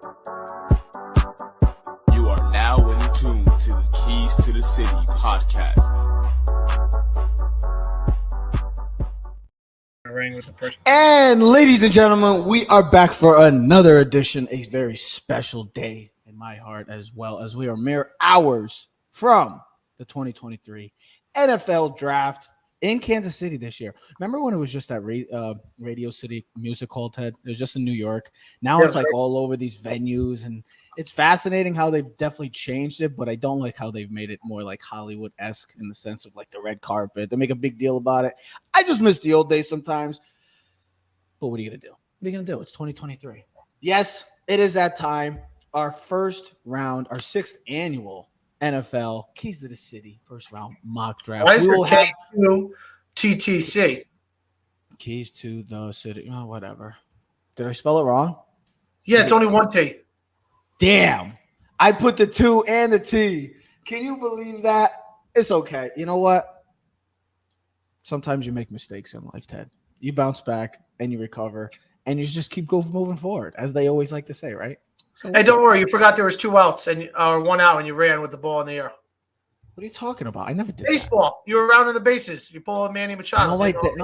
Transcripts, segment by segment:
You are now in tune to the Keys to the City podcast. And ladies and gentlemen, we are back for another edition, a very special day in my heart, as well as we are mere hours from the 2023 NFL Draft in Kansas City this year. Remember when it was just at Radio City Music Hall, Ted? It was just in New York. Now it's like all over these venues, and it's fascinating how they've definitely changed it, but I don't like how they've made it more like Hollywood-esque in the sense of like the red carpet. They make a big deal about it. I just miss the old days sometimes. But what are you going to do? What are you going to do? It's 2023. Yes, it is that time. Our first round, our sixth annual NFL Keys to the City first round mock draft. Why is there K2 TTC? Keys to the City. Oh, whatever. Did I spell it wrong? Yeah, it's only one T. Damn. I put the 2 and the T. Can you believe that? It's okay. You know what? Sometimes you make mistakes in life, Ted. You bounce back and you recover and you just keep moving forward, as they always like to say, right? So, hey, don't worry. You forgot there was 2 outs or 1 out and you ran with the ball in the air. What are you talking about? I never did baseball. That. You were rounding the bases. You pulled Manny Machado. No, I didn't.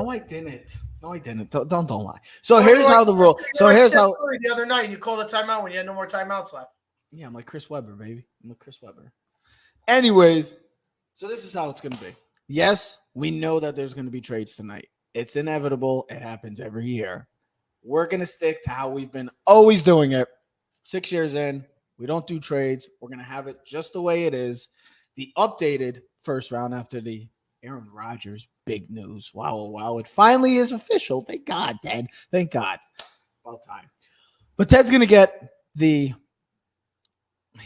No, I didn't. Don't lie. So here's how the rule. So here's how. The other night, and you called a timeout when you had no more timeouts left. Yeah, I'm like Chris Webber, baby. I'm like Chris Webber. Anyways, so this is how it's going to be. Yes, we know that there's going to be trades tonight. It's inevitable. It happens every year. We're going to stick to how we've been always doing it. 6 years in, we don't do trades. We're going to have it just the way it is. The updated first round after the Aaron Rodgers big news. Wow. It finally is official. Thank God, Ted. Thank God. About time. But Ted's going to get he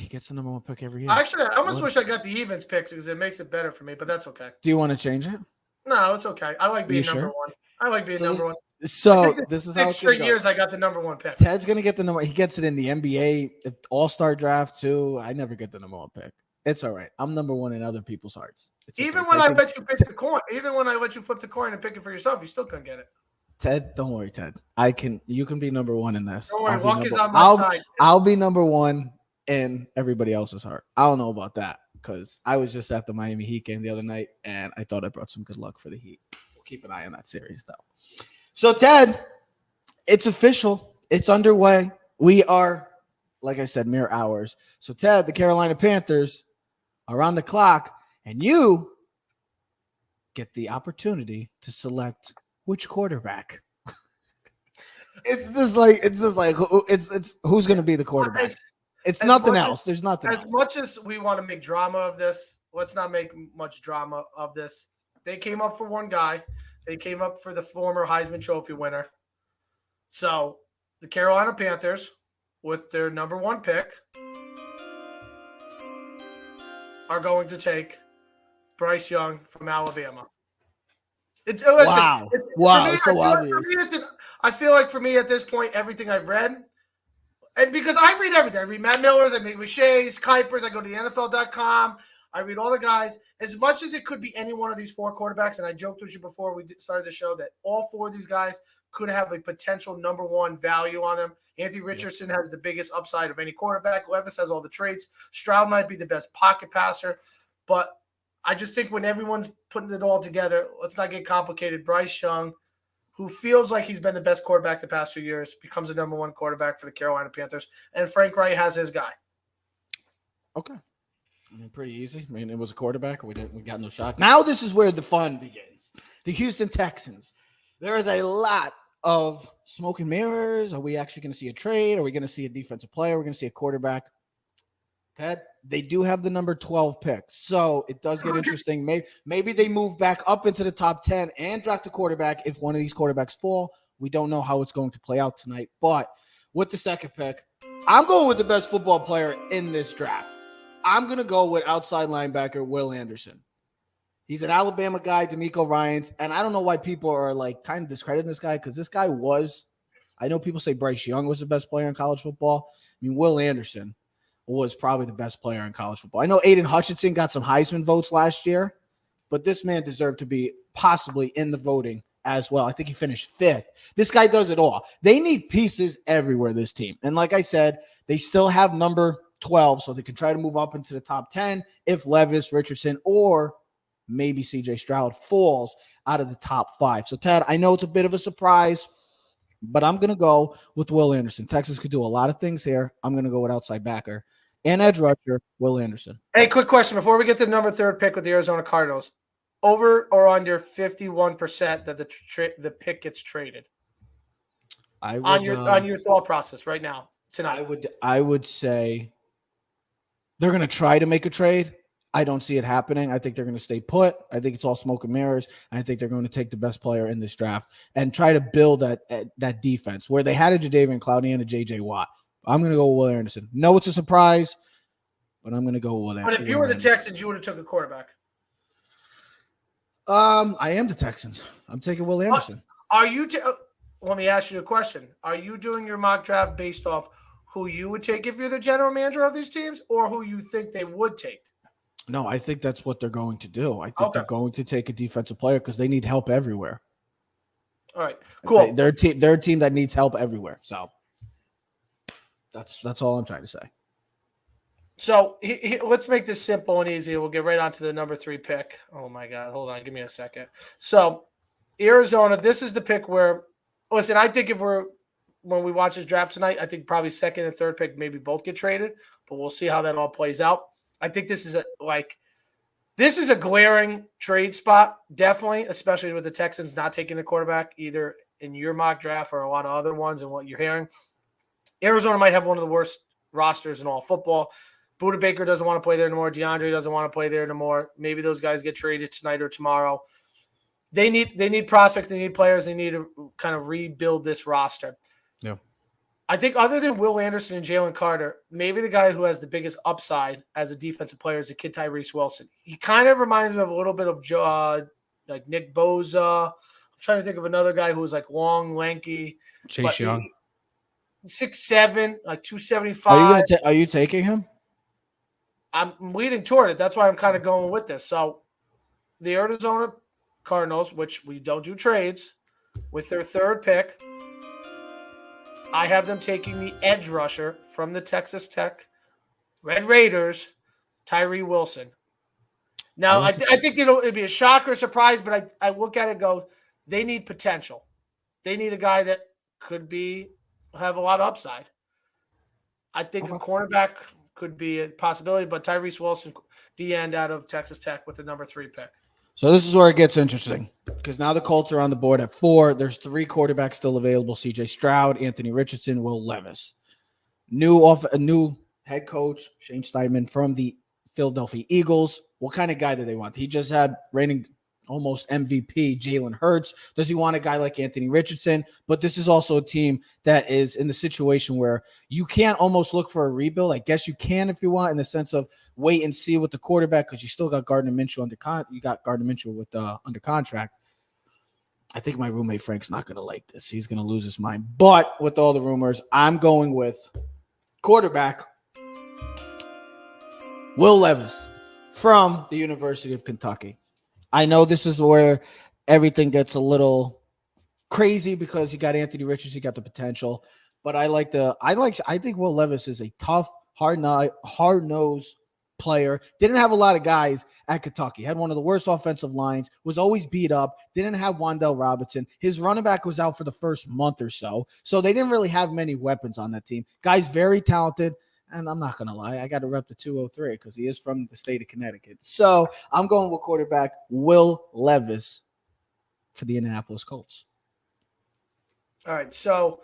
gets the number 1 pick every year. Actually, I almost wish I got the evens picks because it makes it better for me, but that's okay. Do you want to change it? No, it's okay. I like being number 1. I like being number 1. So this is how 6 straight years I got the number 1 pick. Ted's going to get the number. He gets it in the NBA All-Star draft too. I never get the number 1 pick. It's all right. I'm number 1 in other people's hearts. Even when I let you pick the coin, even when I let you flip the coin and pick it for yourself, you still couldn't get it. Ted, don't worry, Ted. You can be number 1 in this. Don't worry, luck is on my side. I'll be number 1 in everybody else's heart. I don't know about that because I was just at the Miami Heat game the other night, and I thought I brought some good luck for the Heat. We'll keep an eye on that series, though. So, Ted, it's official. It's underway. We are, like I said, mere hours. So, Ted, the Carolina Panthers are on the clock, and you get the opportunity to select which quarterback. It's just like who's going to be the quarterback. It's nothing else. There's nothing else. As much as we want to make drama of this, let's not make much drama of this. They came up for one guy. They came up for the former Heisman Trophy winner. So the Carolina Panthers, with their number 1 pick, are going to take Bryce Young from Alabama. Wow. It's so obvious. I feel like for me at this point, everything I've read, and because I read everything. I read Matt Miller's, I read Shay's, Kuiper's, I go to the NFL.com. I read all the guys. As much as it could be any one of these 4 quarterbacks, and I joked with you before we started the show that all 4 of these guys could have a potential number 1 value on them. Anthony Richardson has the biggest upside of any quarterback. Levis has all the traits. Stroud might be the best pocket passer. But I just think when everyone's putting it all together, let's not get complicated. Bryce Young, who feels like he's been the best quarterback the past few years, becomes the number 1 quarterback for the Carolina Panthers. And Frank Wright has his guy. Okay. Pretty easy. I mean, it was a quarterback. We got no shock. Now this is where the fun begins. The Houston Texans. There is a lot of smoke and mirrors. Are we actually going to see a trade? Are we going to see a defensive player? We're going to see a quarterback. Ted, they do have the number 12 pick. So it does get interesting. Maybe they move back up into the top 10 and draft a quarterback if one of these quarterbacks fall. We don't know how it's going to play out tonight. But with the second pick, I'm going with the best football player in this draft. I'm going to go with outside linebacker Will Anderson. He's an Alabama guy, DeMeco Ryans, and I don't know why people are like kind of discrediting this guy because this guy I know people say Bryce Young was the best player in college football. I mean, Will Anderson was probably the best player in college football. I know Aiden Hutchinson got some Heisman votes last year, but this man deserved to be possibly in the voting as well. I think he finished 5th. This guy does it all. They need pieces everywhere, this team. And like I said, They still have number 12, so they can try to move up into the top 10 if Levis, Richardson, or maybe CJ Stroud falls out of the top 5. So, Ted, I know it's a bit of a surprise, but I'm going to go with Will Anderson. Texas could do a lot of things here. I'm going to go with outside backer and edge rusher, Will Anderson. Hey, quick question before we get to the number 3 pick with the Arizona Cardinals. Over or under 51% that the pick gets traded? On your thought process right now, tonight. I would say they're going to try to make a trade. I don't see it happening. I think they're going to stay put. I think it's all smoke and mirrors. I think they're going to take the best player in this draft and try to build that defense where they had a Jadeveon Clowney and a J.J. Watt. I'm going to go with Will Anderson. No, it's a surprise, but I'm going to go with Will. But if you were the Texans, you would have took a quarterback. I am the Texans. I'm taking Will Anderson. Are you? Let me ask you a question. Are you doing your mock draft based off who you would take if you're the general manager of these teams, or who you think they would take? No, I think that's what they're going to do. I think they're going to take a defensive player because they need help everywhere. All right, cool. They're a team that needs help everywhere. So that's all I'm trying to say. So let's make this simple and easy. We'll get right on to the number 3 pick. Oh, my God. Hold on. Give me a second. So Arizona, this is the pick where – listen, I think when we watch this draft tonight, I think probably 2nd and 3rd pick maybe both get traded, but we'll see how that all plays out. I think this is a glaring trade spot, definitely, especially with the Texans not taking the quarterback either in your mock draft or a lot of other ones and what you're hearing. Arizona might have one of the worst rosters in all football. Budda Baker doesn't want to play there anymore. DeAndre doesn't want to play there anymore. Maybe those guys get traded tonight or tomorrow. They need prospects. They need players. They need to kind of rebuild this roster. Yeah. I think other than Will Anderson and Jalen Carter, maybe the guy who has the biggest upside as a defensive player is the kid Tyrese Wilson. He kind of reminds me of a little bit of like Nick Bosa. I'm trying to think of another guy who was like long, lanky. Chase Young. 6'7", like 275. Are you taking him? I'm leading toward it. That's why I'm kind of going with this. So the Arizona Cardinals, which we don't do trades, with their 3rd pick, I have them taking the edge rusher from the Texas Tech Red Raiders, Tyree Wilson. Now, I think it'd be a shock or a surprise, but I look at it and go, they need potential. They need a guy that could have a lot of upside. I think a cornerback could be a possibility, but Tyrese Wilson, D-end out of Texas Tech with the number 3 pick. So this is where it gets interesting because now the Colts are on the board at 4. There's 3 quarterbacks still available: CJ Stroud, Anthony Richardson, Will Levis. A new head coach, Shane Steichen from the Philadelphia Eagles. What kind of guy do they want? He just had reigning almost MVP Jalen Hurts. Does he want a guy like Anthony Richardson? But this is also a team that is in the situation where you can't almost look for a rebuild. I guess you can if you want, in the sense of wait and see with the quarterback because you still got Gardner Minshew under contract. I think my roommate Frank's not going to like this. He's going to lose his mind. But with all the rumors, I'm going with quarterback Will Levis from the University of Kentucky. I know this is where everything gets a little crazy because you got Anthony Richardson, you got the potential, but I think Will Levis is a tough, hard-nosed player. Didn't have a lot of guys at Kentucky. Had one of the worst offensive lines, was always beat up, didn't have Wan'Dale Robinson. His running back was out for the first month or so, so they didn't really have many weapons on that team. Guy's very talented. And I'm not going to lie, I got to rep the 203 because he is from the state of Connecticut. So I'm going with quarterback Will Levis for the Indianapolis Colts. All right, so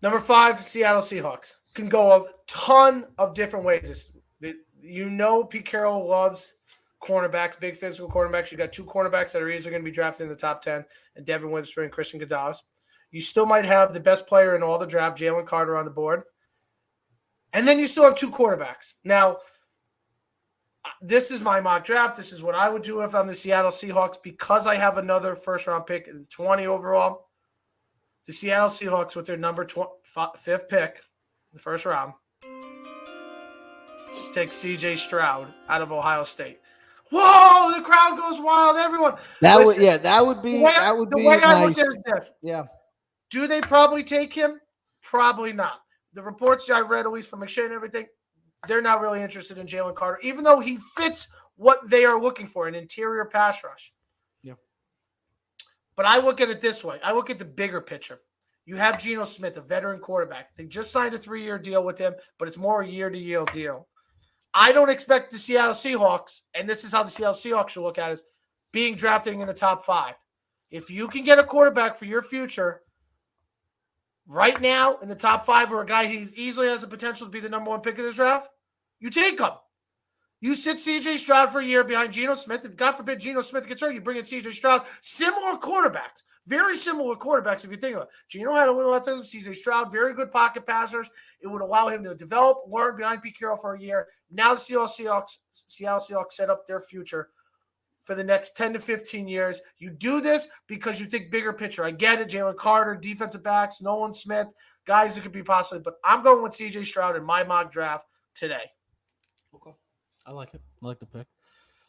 number 5, Seattle Seahawks. Can go a ton of different ways. Pete Carroll loves cornerbacks, big physical cornerbacks. You got 2 cornerbacks that are easily going to be drafted in the top 10, and Devin Witherspoon and Christian Gonzalez. You still might have the best player in all the draft, Jalen Carter, on the board. And then you still have 2 quarterbacks. Now, this is my mock draft. This is what I would do if I'm the Seattle Seahawks because I have another first-round pick in 20 overall. The Seattle Seahawks with their number 5th pick in the first round take CJ Stroud out of Ohio State. Whoa, the crowd goes wild, everyone. That would be nice. I look at it is this. Yeah. Do they probably take him? Probably not. the reports that I've read, at least from McShay and everything, they're not really interested in Jalen Carter, even though he fits what they are looking for, an interior pass rush. Yeah. But I look at it this way. I look at the bigger picture. You have Geno Smith, a veteran quarterback. They just signed a 3-year deal with him, but it's more a year-to-year deal. I don't expect the Seattle Seahawks, and this is how the Seattle Seahawks should look at it, being drafted in the top 5. If you can get a quarterback for your future right now in the top 5, or a guy who easily has the potential to be the number 1 pick of this draft, you take him. You sit C.J. Stroud for a year behind Geno Smith. If God forbid Geno Smith gets hurt, you bring in C.J. Stroud. Similar quarterbacks. Very similar quarterbacks if you think of it. Geno had a little athleticism. C.J. Stroud, very good pocket passers. It would allow him to develop, learn behind Pete Carroll for a year. Now the Seattle Seahawks set up their future for the next 10 to 15 years. You do this because you think bigger picture. I get it. Jalen Carter, defensive backs, Nolan Smith, guys that could be possibly. But I'm going with C.J. Stroud in my mock draft today. Okay. I like it. I like the pick.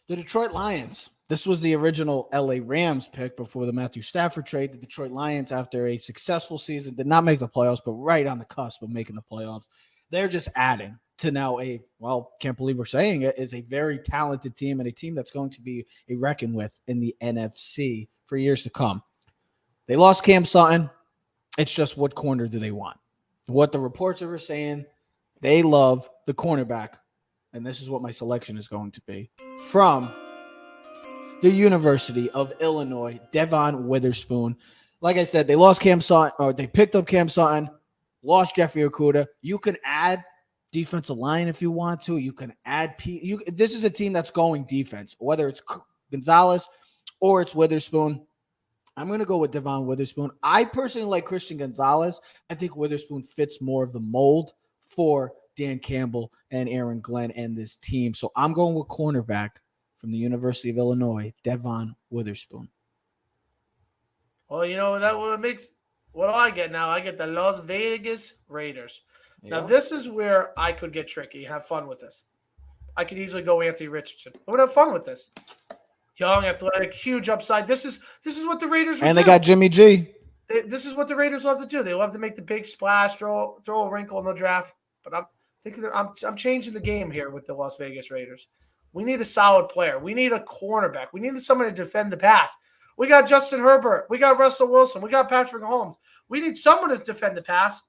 The Detroit Lions. This was the original LA Rams pick before the Matthew Stafford trade. The Detroit Lions, after a successful season, did not make the playoffs, but right on the cusp of making the playoffs. They're just adding to now can't believe we're saying it, is a very talented team and a team that's going to be a reckon with in the NFC for years to come. They lost Cam Sutton. It's just, what corner do they want? What the reports are saying, they love the cornerback. And this is what my selection is going to be. From the University of Illinois, Devon Witherspoon. Like I said, they lost Cam Sutton, or they picked up Cam Sutton, lost Jeffrey Okudah. You can add defensive line if you want to. You can add this is a team that's going defense, whether it's Gonzalez or it's Witherspoon. I'm going to go with Devon Witherspoon. I personally like Christian Gonzalez. I think Witherspoon fits more of the mold for Dan Campbell and Aaron Glenn and this team. So I'm going with cornerback from the University of Illinois, Devon Witherspoon. Well, you know, what do I get now? I get the Las Vegas Raiders. Yeah. Now, this is where I could get tricky. Have fun with this. I could easily go Anthony Richardson. I would have fun with this. Young, athletic, huge upside. This is what the Raiders would and do. They got Jimmy G. This is what the Raiders love to do. They love to make the big splash, throw a wrinkle in the draft. But I'm changing the game here with the Las Vegas Raiders. We need a solid player. We need a cornerback. We need someone to defend the pass. We got Justin Herbert. We got Russell Wilson. We got Patrick Mahomes. We need someone to defend the pass.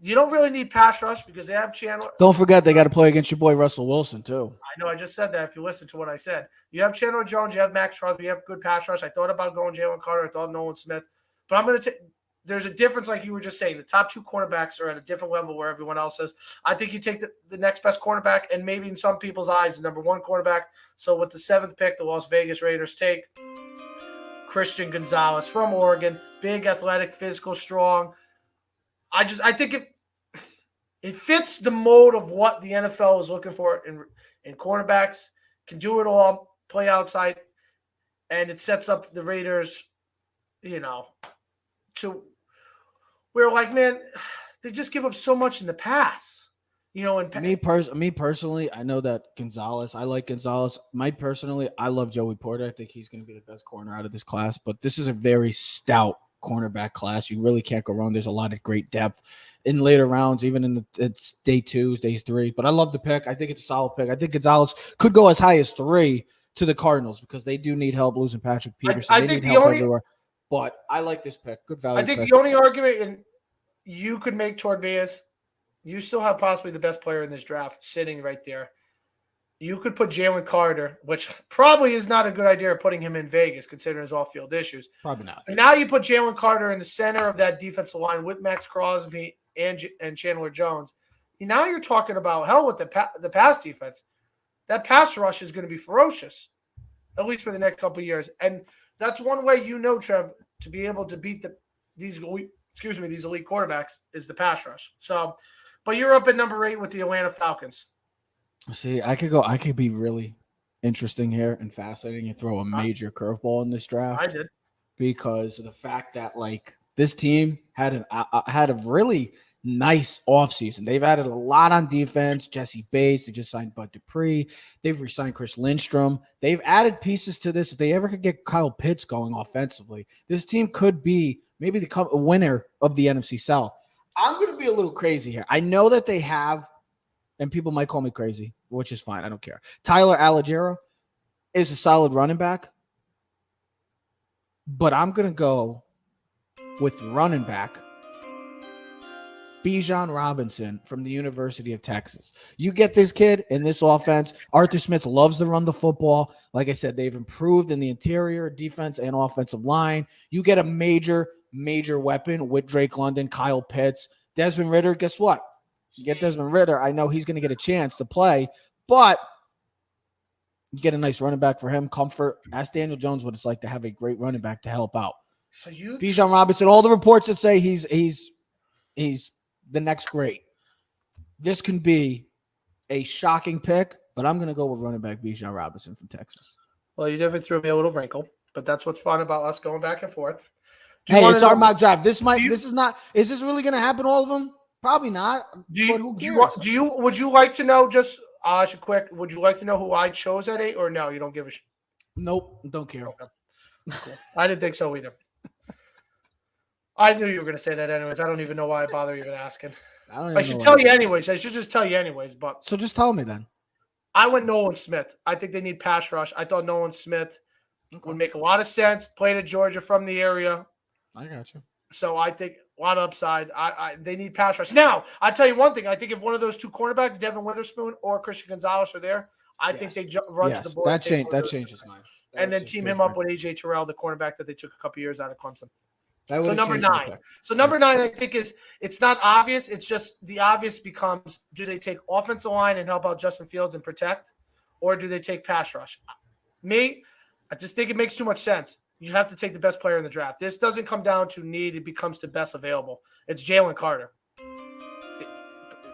You don't really need pass rush because they have Chandler. Don't forget they got to play against your boy Russell Wilson too. I know I just said that if you listen to what I said. You have Chandler Jones. You have Max Crosby. You have good pass rush. I thought about going Jalen Carter. I thought Nolan Smith. But I'm going to take – there's a difference like you were just saying. The top 2 cornerbacks are at a different level where everyone else is. I think you take the next best cornerback and maybe in some people's eyes the number 1 cornerback. So with the 7th pick, the Las Vegas Raiders take Christian Gonzalez from Oregon. Big, athletic, physical, strong. I think it fits the mold of what the NFL is looking for in cornerbacks. Can do it all, play outside, and it sets up the Raiders, to where, like, man, they just give up so much in the pass. Me personally, I know that I like Gonzalez. I love Joey Porter. I think he's going to be the best corner out of this class. But this is a very stout cornerback class. You really can't go wrong. There's a lot of great depth in later rounds, even in it's day 2, day 3. But I love the pick. I think it's a solid pick. I think Gonzalez could go as high as 3 to the Cardinals because they do need help losing Patrick Peterson. I think everywhere. But I like this pick. Good value. I think the only argument you could make toward me is you still have possibly the best player in this draft sitting right there. You could put Jalen Carter, which probably is not a good idea of putting him in Vegas considering his off-field issues. Probably not. But now you put Jalen Carter in the center of that defensive line with Max Crosby and Chandler Jones. Now you're talking about, hell, with the pass defense. That pass rush is going to be ferocious, at least for the next couple of years. And that's one way Trev, to be able to beat these elite quarterbacks is the pass rush. So, but you're up at number 8 with the Atlanta Falcons. See, I could be really interesting here and fascinating and throw a major curveball in this draft. I did. Because of the fact that, this team had a really nice offseason. They've added a lot on defense. Jesse Bates, they just signed Bud Dupree. They've re-signed Chris Lindstrom. They've added pieces to this. If they ever could get Kyle Pitts going offensively, this team could be maybe the winner of the NFC South. I'm going to be a little crazy here. I know that they have, and people might call me crazy, which is fine. I don't care. Tyler Algiero is a solid running back, but I'm going to go with running back Bijan Robinson from the University of Texas. You get this kid in this offense. Arthur Smith loves to run the football. Like I said, they've improved in the interior, defense, and offensive line. You get a major weapon with Drake London, Kyle Pitts, Desmond Ridder. Guess what? You get Desmond Ridder. I know he's going to get a chance to play, but you get a nice running back for him. Comfort. Ask Daniel Jones what it's like to have a great running back to help out. So you, Bijan Robinson, all the reports that say he's the next great. This can be a shocking pick, but I'm going to go with running back Bijan Robinson from Texas. well, you definitely threw me a little wrinkle, but that's what's fun about us going back and forth. Hey, it's our mock draft. Is this really going to happen, all of them? Probably not. Would you like to know, just quick, would you like to know who I chose at 8 or no? You don't give a shit? Nope, don't care. Okay. Cool. I didn't think so either. I knew you were going to say that anyways. I don't even know why I bother even asking. I should tell you anyways. I should just tell you anyways. But so just tell me then. I went Nolan Smith. I think they need pass rush. I thought Nolan Smith would make a lot of sense. Played at Georgia from the area. I got you. So I think a lot of upside. They need pass rush. Now, I'll tell you one thing. I think if one of those two cornerbacks, Devin Witherspoon or Christian Gonzalez, are there, I think they run to the board. That changes mine. And then team him up with A.J. Terrell, the cornerback that they took a couple years out of Clemson. So number 9. So number 9, I think it's not obvious. It's just the obvious becomes: do they take offensive line and help out Justin Fields and protect, or do they take pass rush? Me, I just think it makes too much sense. You have to take the best player in the draft. This doesn't come down to need; it becomes the best available. It's Jalen Carter.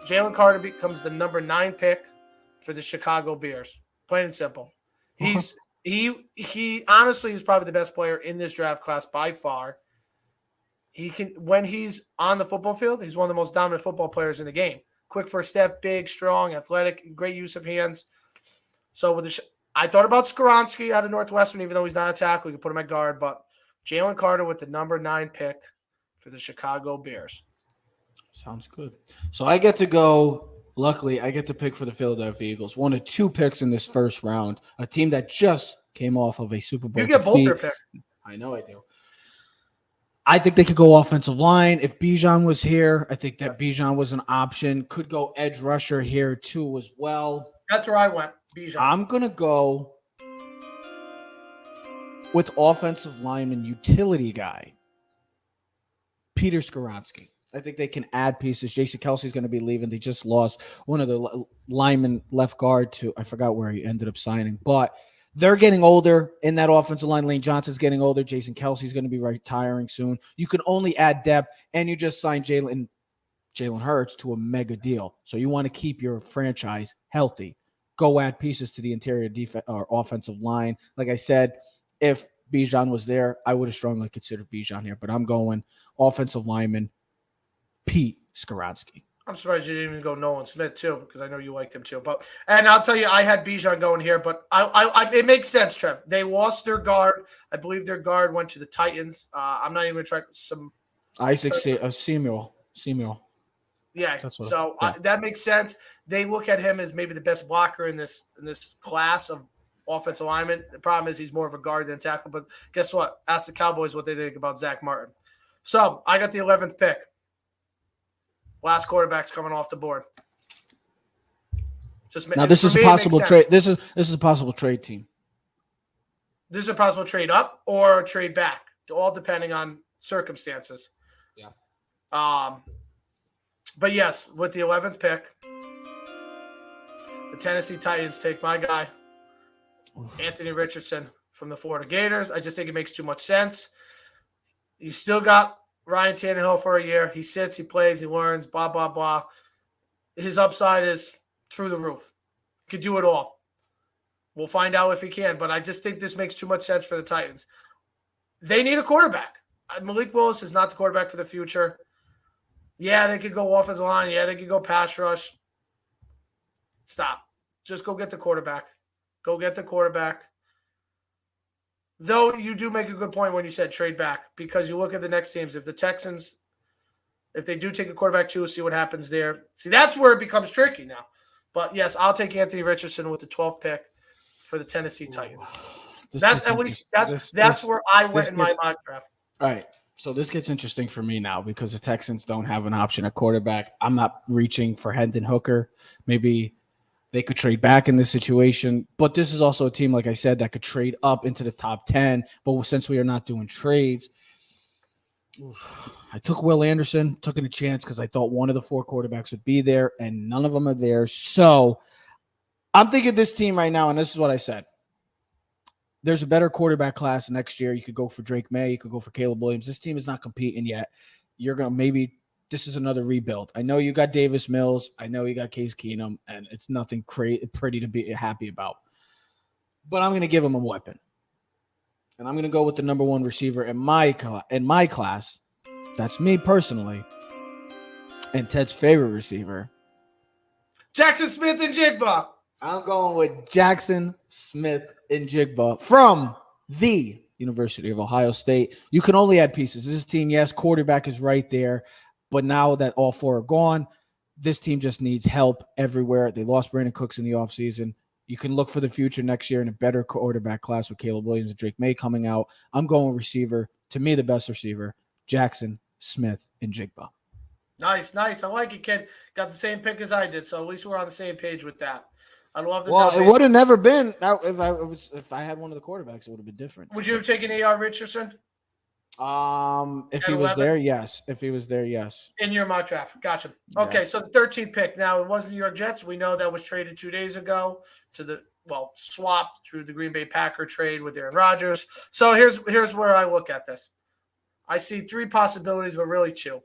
Jalen Carter becomes the number 9 pick for the Chicago Bears. Plain and simple. He honestly is probably the best player in this draft class by far. He can, when he's on the football field, he's one of the most dominant football players in the game. Quick first step, big, strong, athletic, great use of hands. So I thought about Skoronski out of Northwestern, even though he's not a tackle. You can put him at guard, but Jalen Carter with the number 9 pick for the Chicago Bears. Sounds good. So I get to go. Luckily, I get to pick for the Philadelphia Eagles. One of 2 picks in this first round. A team that just came off of a Super Bowl. You get both their picks. I know I do. I think they could go offensive line. If Bijan was here, I think that Bijan was an option. Could go edge rusher here too as well. That's where I went, Bijan. I'm going to go with offensive lineman utility guy, Peter Skoronski. I think they can add pieces. Jason Kelsey's going to be leaving. They just lost one of the linemen left guard to, I forgot where he ended up signing, but they're getting older in that offensive line. Lane Johnson's getting older. Jason Kelsey's going to be retiring soon. You can only add depth, and you just signed Jalen Hurts to a mega deal. So you want to keep your franchise healthy. Go add pieces to the interior defense or offensive line. Like I said, if Bijan was there, I would have strongly considered Bijan here, but I'm going offensive lineman Pete Skoronski. I'm surprised you didn't even go Nolan Smith too, because I know you liked him too. And I'll tell you, I had Bijan going here, but it makes sense, Trev. They lost their guard. I believe their guard went to the Titans. I'm not even going to try some Isaac Samuel. Yeah, so that makes sense. They look at him as maybe the best blocker in this class of offensive linemen. The problem is he's more of a guard than a tackle. But guess what? Ask the Cowboys what they think about Zach Martin. So I got the 11th pick. Last quarterback's coming off the board. Now this is a possible trade. This is a possible trade team. This is a possible trade up or trade back, all depending on circumstances. Yeah. But yes, with the 11th pick, the Tennessee Titans take my guy, Anthony Richardson from the Florida Gators. I just think it makes too much sense. You still got Ryan Tannehill for a year. He sits, he plays, he learns, blah, blah, blah. His upside is through the roof. Could do it all. We'll find out if he can, but I just think this makes too much sense for the Titans. They need a quarterback. Malik Willis is not the quarterback for the future. Yeah, they could go offensive line. Yeah, they could go pass rush. Stop. Just go get the quarterback. Go get the quarterback. Though you do make a good point when you said trade back, because you look at the next teams. If the Texans If they do take a quarterback too, we'll see what happens there. See, that's where it becomes tricky now. But yes, I'll take Anthony Richardson with the 12th pick for the Tennessee Titans. That's at least that's where I went in my mock draft. All right. So this gets interesting for me now because the Texans don't have an option at quarterback. I'm not reaching for Hendon Hooker. Maybe they could trade back in this situation. But this is also a team, like I said, that could trade up into the top 10. But since we are not doing trades, I took Will Anderson, took a chance because I thought one of the 4 quarterbacks would be there, and none of them are there. So I'm thinking this team right now, and this is what I said. There's a better quarterback class next year. You could go for Drake May. You could go for Caleb Williams. This team is not competing yet. You're going to maybe this is another rebuild. I know you got Davis Mills. I know you got Case Keenum, and it's nothing pretty to be happy about. But I'm going to give him a weapon. And I'm going to go with the number 1 receiver in my class. That's me personally. And Ted's favorite receiver. Jackson Smith-Njigba. I'm going with Jackson Smith-Njigba from the University of Ohio State. You can only add pieces. This team, yes, quarterback is right there. But now that all 4 are gone, this team just needs help everywhere. They lost Brandon Cooks in the offseason. You can look for the future next year in a better quarterback class with Caleb Williams and Drake May coming out. I'm going receiver. To me, the best receiver, Jackson Smith-Njigba. Nice. I like it, kid. Got the same pick as I did, so at least we're on the same page with that. I love the. Well, it would have never been if I had one of the quarterbacks, it would have been different. Would you have taken A.R. Richardson? If he was there, yes. If he was there, yes. In your mock draft. Gotcha. Yeah. Okay, so the 13th pick. Now, it was the New York Jets. We know that was traded 2 days ago swapped through the Green Bay Packer trade with Aaron Rodgers. So here's where I look at this. I see 3 possibilities, but really 2.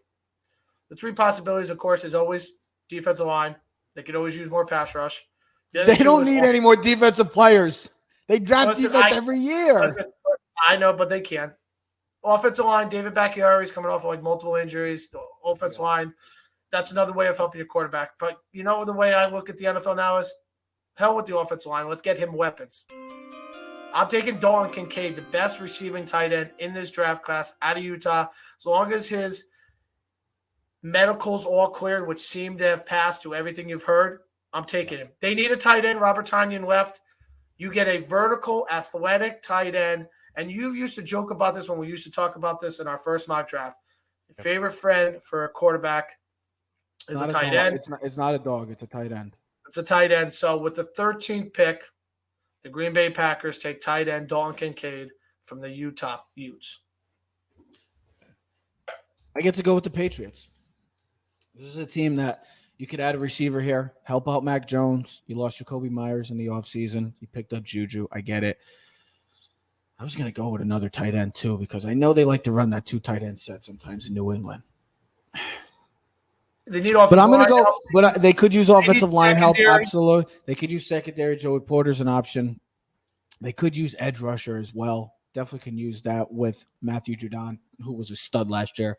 The 3 possibilities, of course, is always defensive line. They could always use more pass rush. They don't need any more defensive players. They draft defense every year. I know, but they can. Offensive line, David Bakhtiari's coming off of multiple injuries. The offensive line, that's another way of helping your quarterback. But you know the way I look at the NFL now is, hell with the offensive line. Let's get him weapons. I'm taking Dalton Kincaid, the best receiving tight end in this draft class out of Utah. As long as his medicals all cleared, which seem to have passed to everything you've heard, I'm taking him. They need a tight end. Robert Tonyan left. You get a vertical, athletic tight end. And you used to joke about this when we used to talk about this in our first mock draft. Your favorite friend for a quarterback is a tight end. It's not a dog. It's a tight end. It's a tight end. So with the 13th pick, the Green Bay Packers take tight end Dalton Kincaid from the Utah Utes. I get to go with the Patriots. This is a team that you could add a receiver here, help out Mac Jones. You lost Jacoby Myers in the offseason. You picked up Juju. I get it. I was going to go with another tight end, too, because I know they like to run that 2 tight end set sometimes in New England. They need offensive but I'm going to go help. – but they could use offensive line help, absolutely. They could use secondary. Joey Porter's an option. They could use edge rusher as well. Definitely can use that with Matthew Judon, who was a stud last year.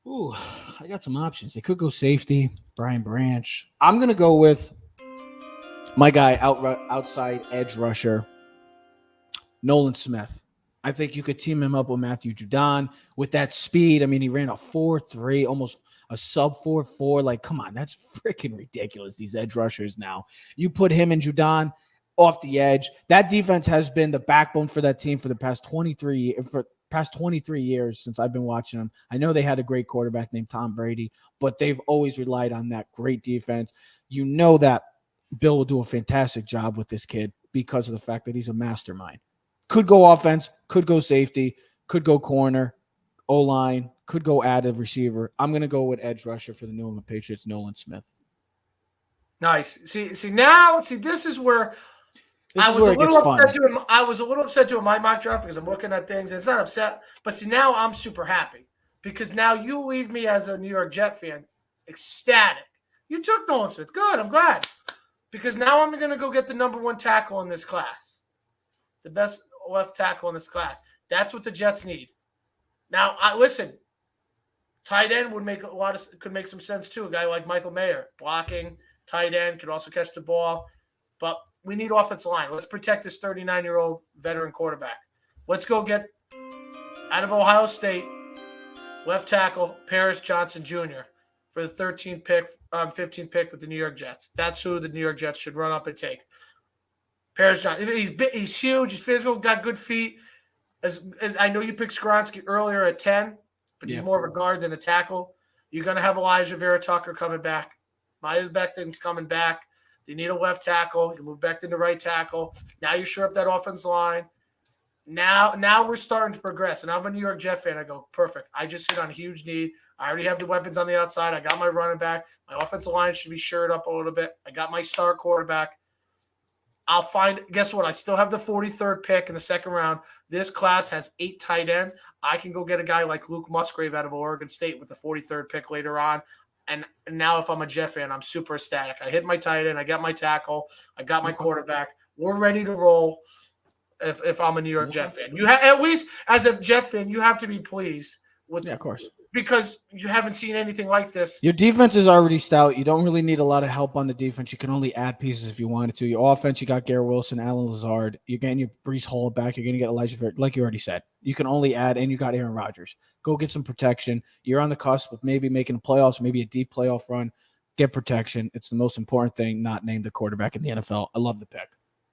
Ooh, I got some options. They could go safety, Brian Branch. I'm going to go with my guy, outside edge rusher, Nolan Smith. I think you could team him up with Matthew Judon with that speed. I mean, he ran a 4.3, almost a sub 4.4. Like, come on, that's freaking ridiculous, these edge rushers now. You put him and Judon off the edge. That defense has been the backbone for that team for the past 23 years since I've been watching them. I know they had a great quarterback named Tom Brady, but they've always relied on that great defense. You know that Bill will do a fantastic job with this kid because of the fact that he's a mastermind. Could go offense, could go safety, could go corner, O-line, could go add a receiver. I'm going to go with edge rusher for the New England Patriots, Nolan Smith. Nice. See, this is where I was a little upset doing my mock draft because I'm looking at things and it's not upset. But see, now I'm super happy because now you leave me as a New York Jet fan ecstatic. You took Nolan Smith. Good. I'm glad. Because now I'm going to go get the number 1 tackle in this class. The best left tackle in this class. That's what the Jets need. Now, listen, tight end could make some sense too. A guy like Michael Mayer, blocking, tight end, could also catch the ball. But we need offensive line. Let's protect this 39-year-old veteran quarterback. Let's go get out of Ohio State Left tackle, Paris Johnson Jr. for the 13th pick, 15th pick with the New York Jets. That's who the New York Jets should run up and take. Paris Johnson. He's huge. He's physical. Got good feet. As I know you picked Skronsky earlier at 10, but he's more of a guard than a tackle. You're going to have Elijah Vera Tucker coming back. Myers Becton's coming back. They need a left tackle. You move Becton to right tackle. Now you shore up that offensive line. Now we're starting to progress. And I'm a New York Jet fan. I go, perfect. I just hit on a huge need. I already have the weapons on the outside. I got my running back. My offensive line should be shored up a little bit. I got my star quarterback. Guess what? I still have the 43rd pick in the second round. This class has 8 tight ends. I can go get a guy like Luke Musgrave out of Oregon State with the 43rd pick later on. And now if I'm a Jet fan, I'm super ecstatic. I hit my tight end. I got my tackle. I got my quarterback. We're ready to roll if I'm a New York Jet fan. You at least as a Jet fan, you have to be pleased with of course. Because you haven't seen anything like this. Your defense is already stout. You don't really need a lot of help on the defense. You can only add pieces if you wanted to. Your offense, you got Garrett Wilson, Alan Lazard. You're getting your Brees Hall back. You're going to get Elijah Fair, like you already said. You can only add, and you got Aaron Rodgers. Go get some protection. You're on the cusp of maybe making playoffs, maybe a deep playoff run. Get protection. It's the most important thing, not name the quarterback in the NFL. I love the pick.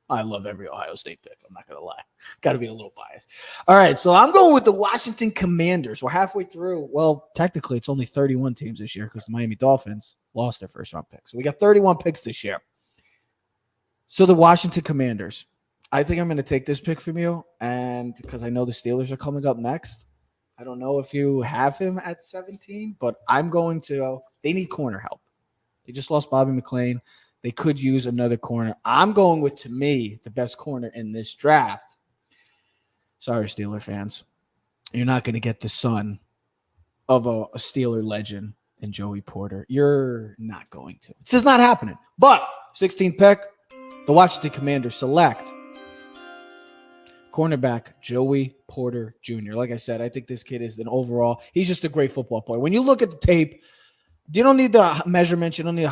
I love every Ohio State pick. I'm not going to lie. Got to be a little biased. All right, so I'm going with the Washington Commanders. We're halfway through. Well, technically, it's only 31 teams this year because the Miami Dolphins lost their first-round pick. So we got 31 picks this year. So the Washington Commanders. I think I'm going to take this pick from you, and because I know the Steelers are coming up next. I don't know if you have him at 17, but I'm going to – they need corner help. They just lost Bobby McClain. They could use another corner. I'm going with, to me, the best corner in this draft. Sorry, Steeler fans. You're not going to get the son of a Steeler legend in Joey Porter. You're not going to. It's just not happening. But 16th pick, the Washington Commanders select cornerback Joey Porter Jr. Like I said, I think this kid is an overall. He's just a great football player. When you look at the tape, you don't need the measurements. You don't need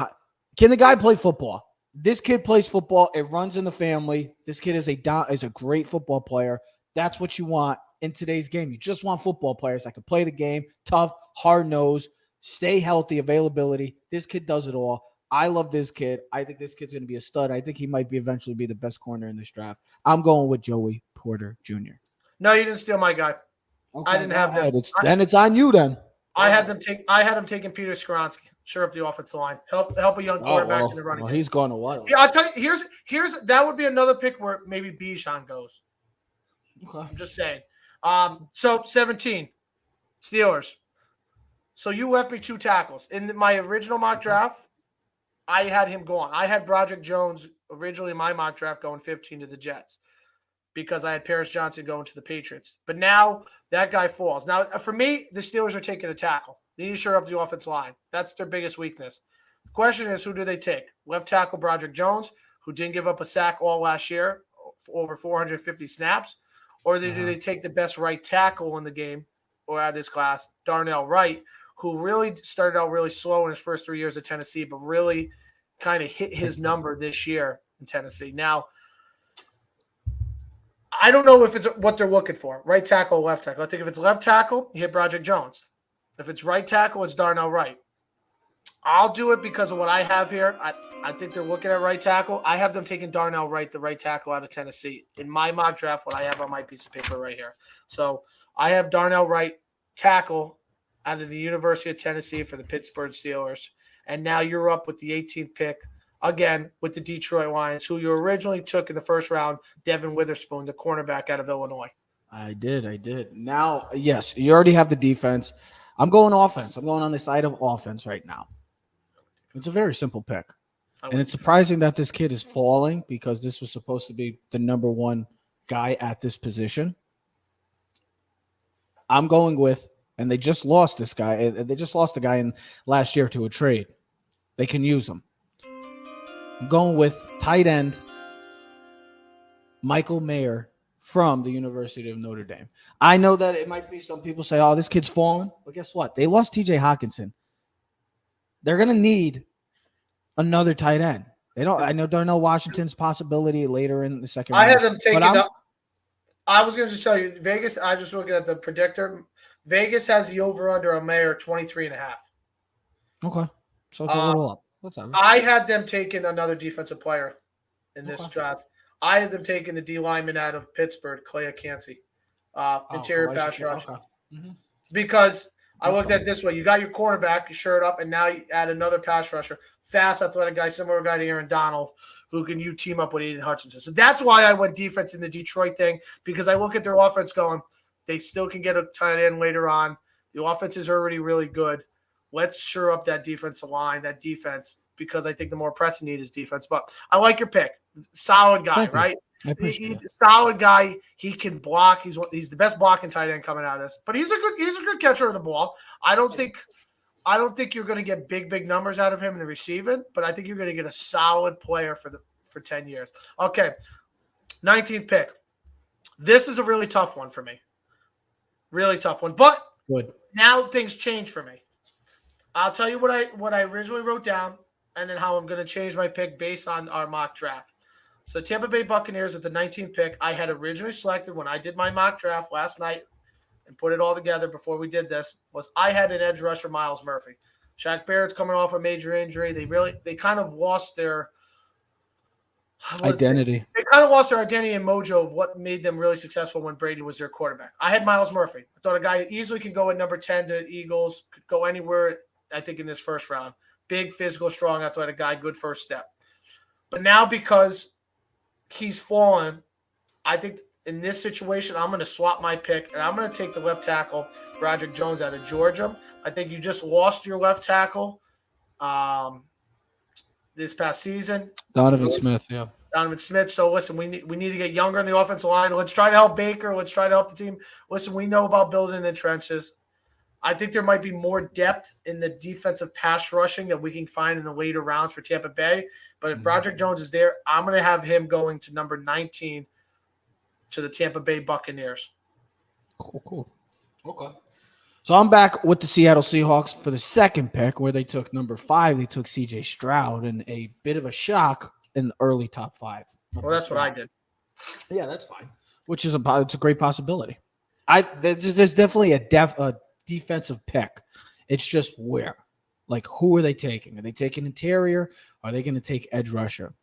can the guy play football? This kid plays football. It runs in the family. This kid is a great football player. That's what you want in today's game. You just want football players that can play the game, tough, hard-nosed, stay healthy, availability. This kid does it all. I love this kid. I think this kid's going to be a stud. I think he might eventually be the best corner in this draft. I'm going with Joey Porter Jr. No, you didn't steal my guy. Okay, I didn't have him. Then it's on you then. I had him taking Peter Skronsky. Sure up the offensive line. Help a young quarterback in the running game. He's gone a while. Yeah, I'll tell you, here's that would be another pick where maybe Bijan goes. Okay. I'm just saying. So 17, Steelers. So you left me 2 tackles. In my original mock draft, I had him going. I had Broderick Jones originally in my mock draft going 15 to the Jets because I had Paris Johnson going to the Patriots. But now that guy falls. Now, for me, the Steelers are taking a tackle. They need to shore up the offensive line. That's their biggest weakness. The question is, who do they take? Left tackle Broderick Jones, who didn't give up a sack all last year, for over 450 snaps, or do they take the best right tackle in the game or out of this class, Darnell Wright, who really started out really slow in his first 3 years at Tennessee, but really kind of hit his number this year in Tennessee. Now, I don't know if it's what they're looking for, right tackle or left tackle. I think if it's left tackle, you hit Broderick Jones. If it's right tackle, it's Darnell Wright. I'll do it because of what I have here. I think they're looking at right tackle. I have them taking Darnell Wright, the right tackle out of Tennessee. In my mock draft, what I have on my piece of paper right here. So I have Darnell Wright, tackle out of the University of Tennessee for the Pittsburgh Steelers. And now you're up with the 18th pick, again, with the Detroit Lions, who you originally took in the first round, Devin Witherspoon, the cornerback out of Illinois. I did. Now, yes, you already have the defense. I'm going offense. I'm going on the side of offense right now. It's a very simple pick. And it's surprising that this kid is falling because this was supposed to be the number one guy at this position. I'm going with, and they just lost this guy. They just lost the guy in last year to a trade. They can use him. I'm going with tight end Michael Mayer from the University of Notre Dame. I know that it might be some people say, oh, this kid's falling. But guess what? They lost TJ Hawkinson. They're going to need another tight end. I know Darnell Washington's possibility later in the second round. I had them taking up. I was going to just tell you, Vegas, I just looking at the predictor. Vegas has the over-under on Mayer 23.5. Okay. So it's a little up. What's up? I had them taking another defensive player in this Okay. draft. I had them taking the D lineman out of Pittsburgh, Clay Cansey, interior pass rush. Okay. Mm-hmm. Because I That's looked at it this way. You got your quarterback, you shirt up, and now you add another pass rusher. Fast, athletic guy, similar guy to Aaron Donald, who can you team up with Aiden Hutchinson. So that's why I went defense in the Detroit thing, because I look at their offense going, they still can get a tight end later on. The offense is already really good. Let's shore up that defensive line, that defense, because I think the more pressing need is defense. But I like your pick. Solid guy, Thank you. right? I appreciate it. Solid guy. He can block. He's the best blocking tight end coming out of this. But he's a good catcher of the ball. I don't think you're going to get big numbers out of him in the receiving, but I think you're going to get a solid player for 10 years. Okay, 19th pick. This is a really tough one for me. Really tough one. But Good. now things change for me. I'll tell you what I originally wrote down, and then how I'm going to change my pick based on our mock draft. So Tampa Bay Buccaneers with the 19th pick, I had originally selected when I did my mock draft last night and put it all together before we did this, was I had an edge rusher, Miles Murphy. Shaq Barrett's coming off a major injury. They kind of lost their identity. They kind of lost their identity and mojo of what made them really successful when Brady was their quarterback. I had Miles Murphy. I thought a guy that easily could go at number 10 to Eagles, could go anywhere, I think, in this first round. Big, physical, strong, athletic guy, good first step. But now because he's fallen, I think in this situation, I'm going to swap my pick, and I'm going to take the left tackle, Broderick Jones, out of Georgia. I think you just lost your left tackle this past season. Donovan Smith, yeah. Donovan Smith. So, listen, we need to get younger in the offensive line. Let's try to help Baker. Let's try to help the team. Listen, we know about building in the trenches. I think there might be more depth in the defensive pass rushing that we can find in the later rounds for Tampa Bay. But if Broderick Jones is there, I'm going to have him going to number 19 to the Tampa Bay Buccaneers. Cool. Okay. So I'm back with the Seattle Seahawks for the second pick, where they took number 5. They took C.J. Stroud, and a bit of a shock in the early top 5. Well, that's what I did. Yeah, that's fine. Which is it's a great possibility. There's definitely a defensive pick. It's just where, like, who are they taking? Are they taking interior? Are they going to take edge rusher?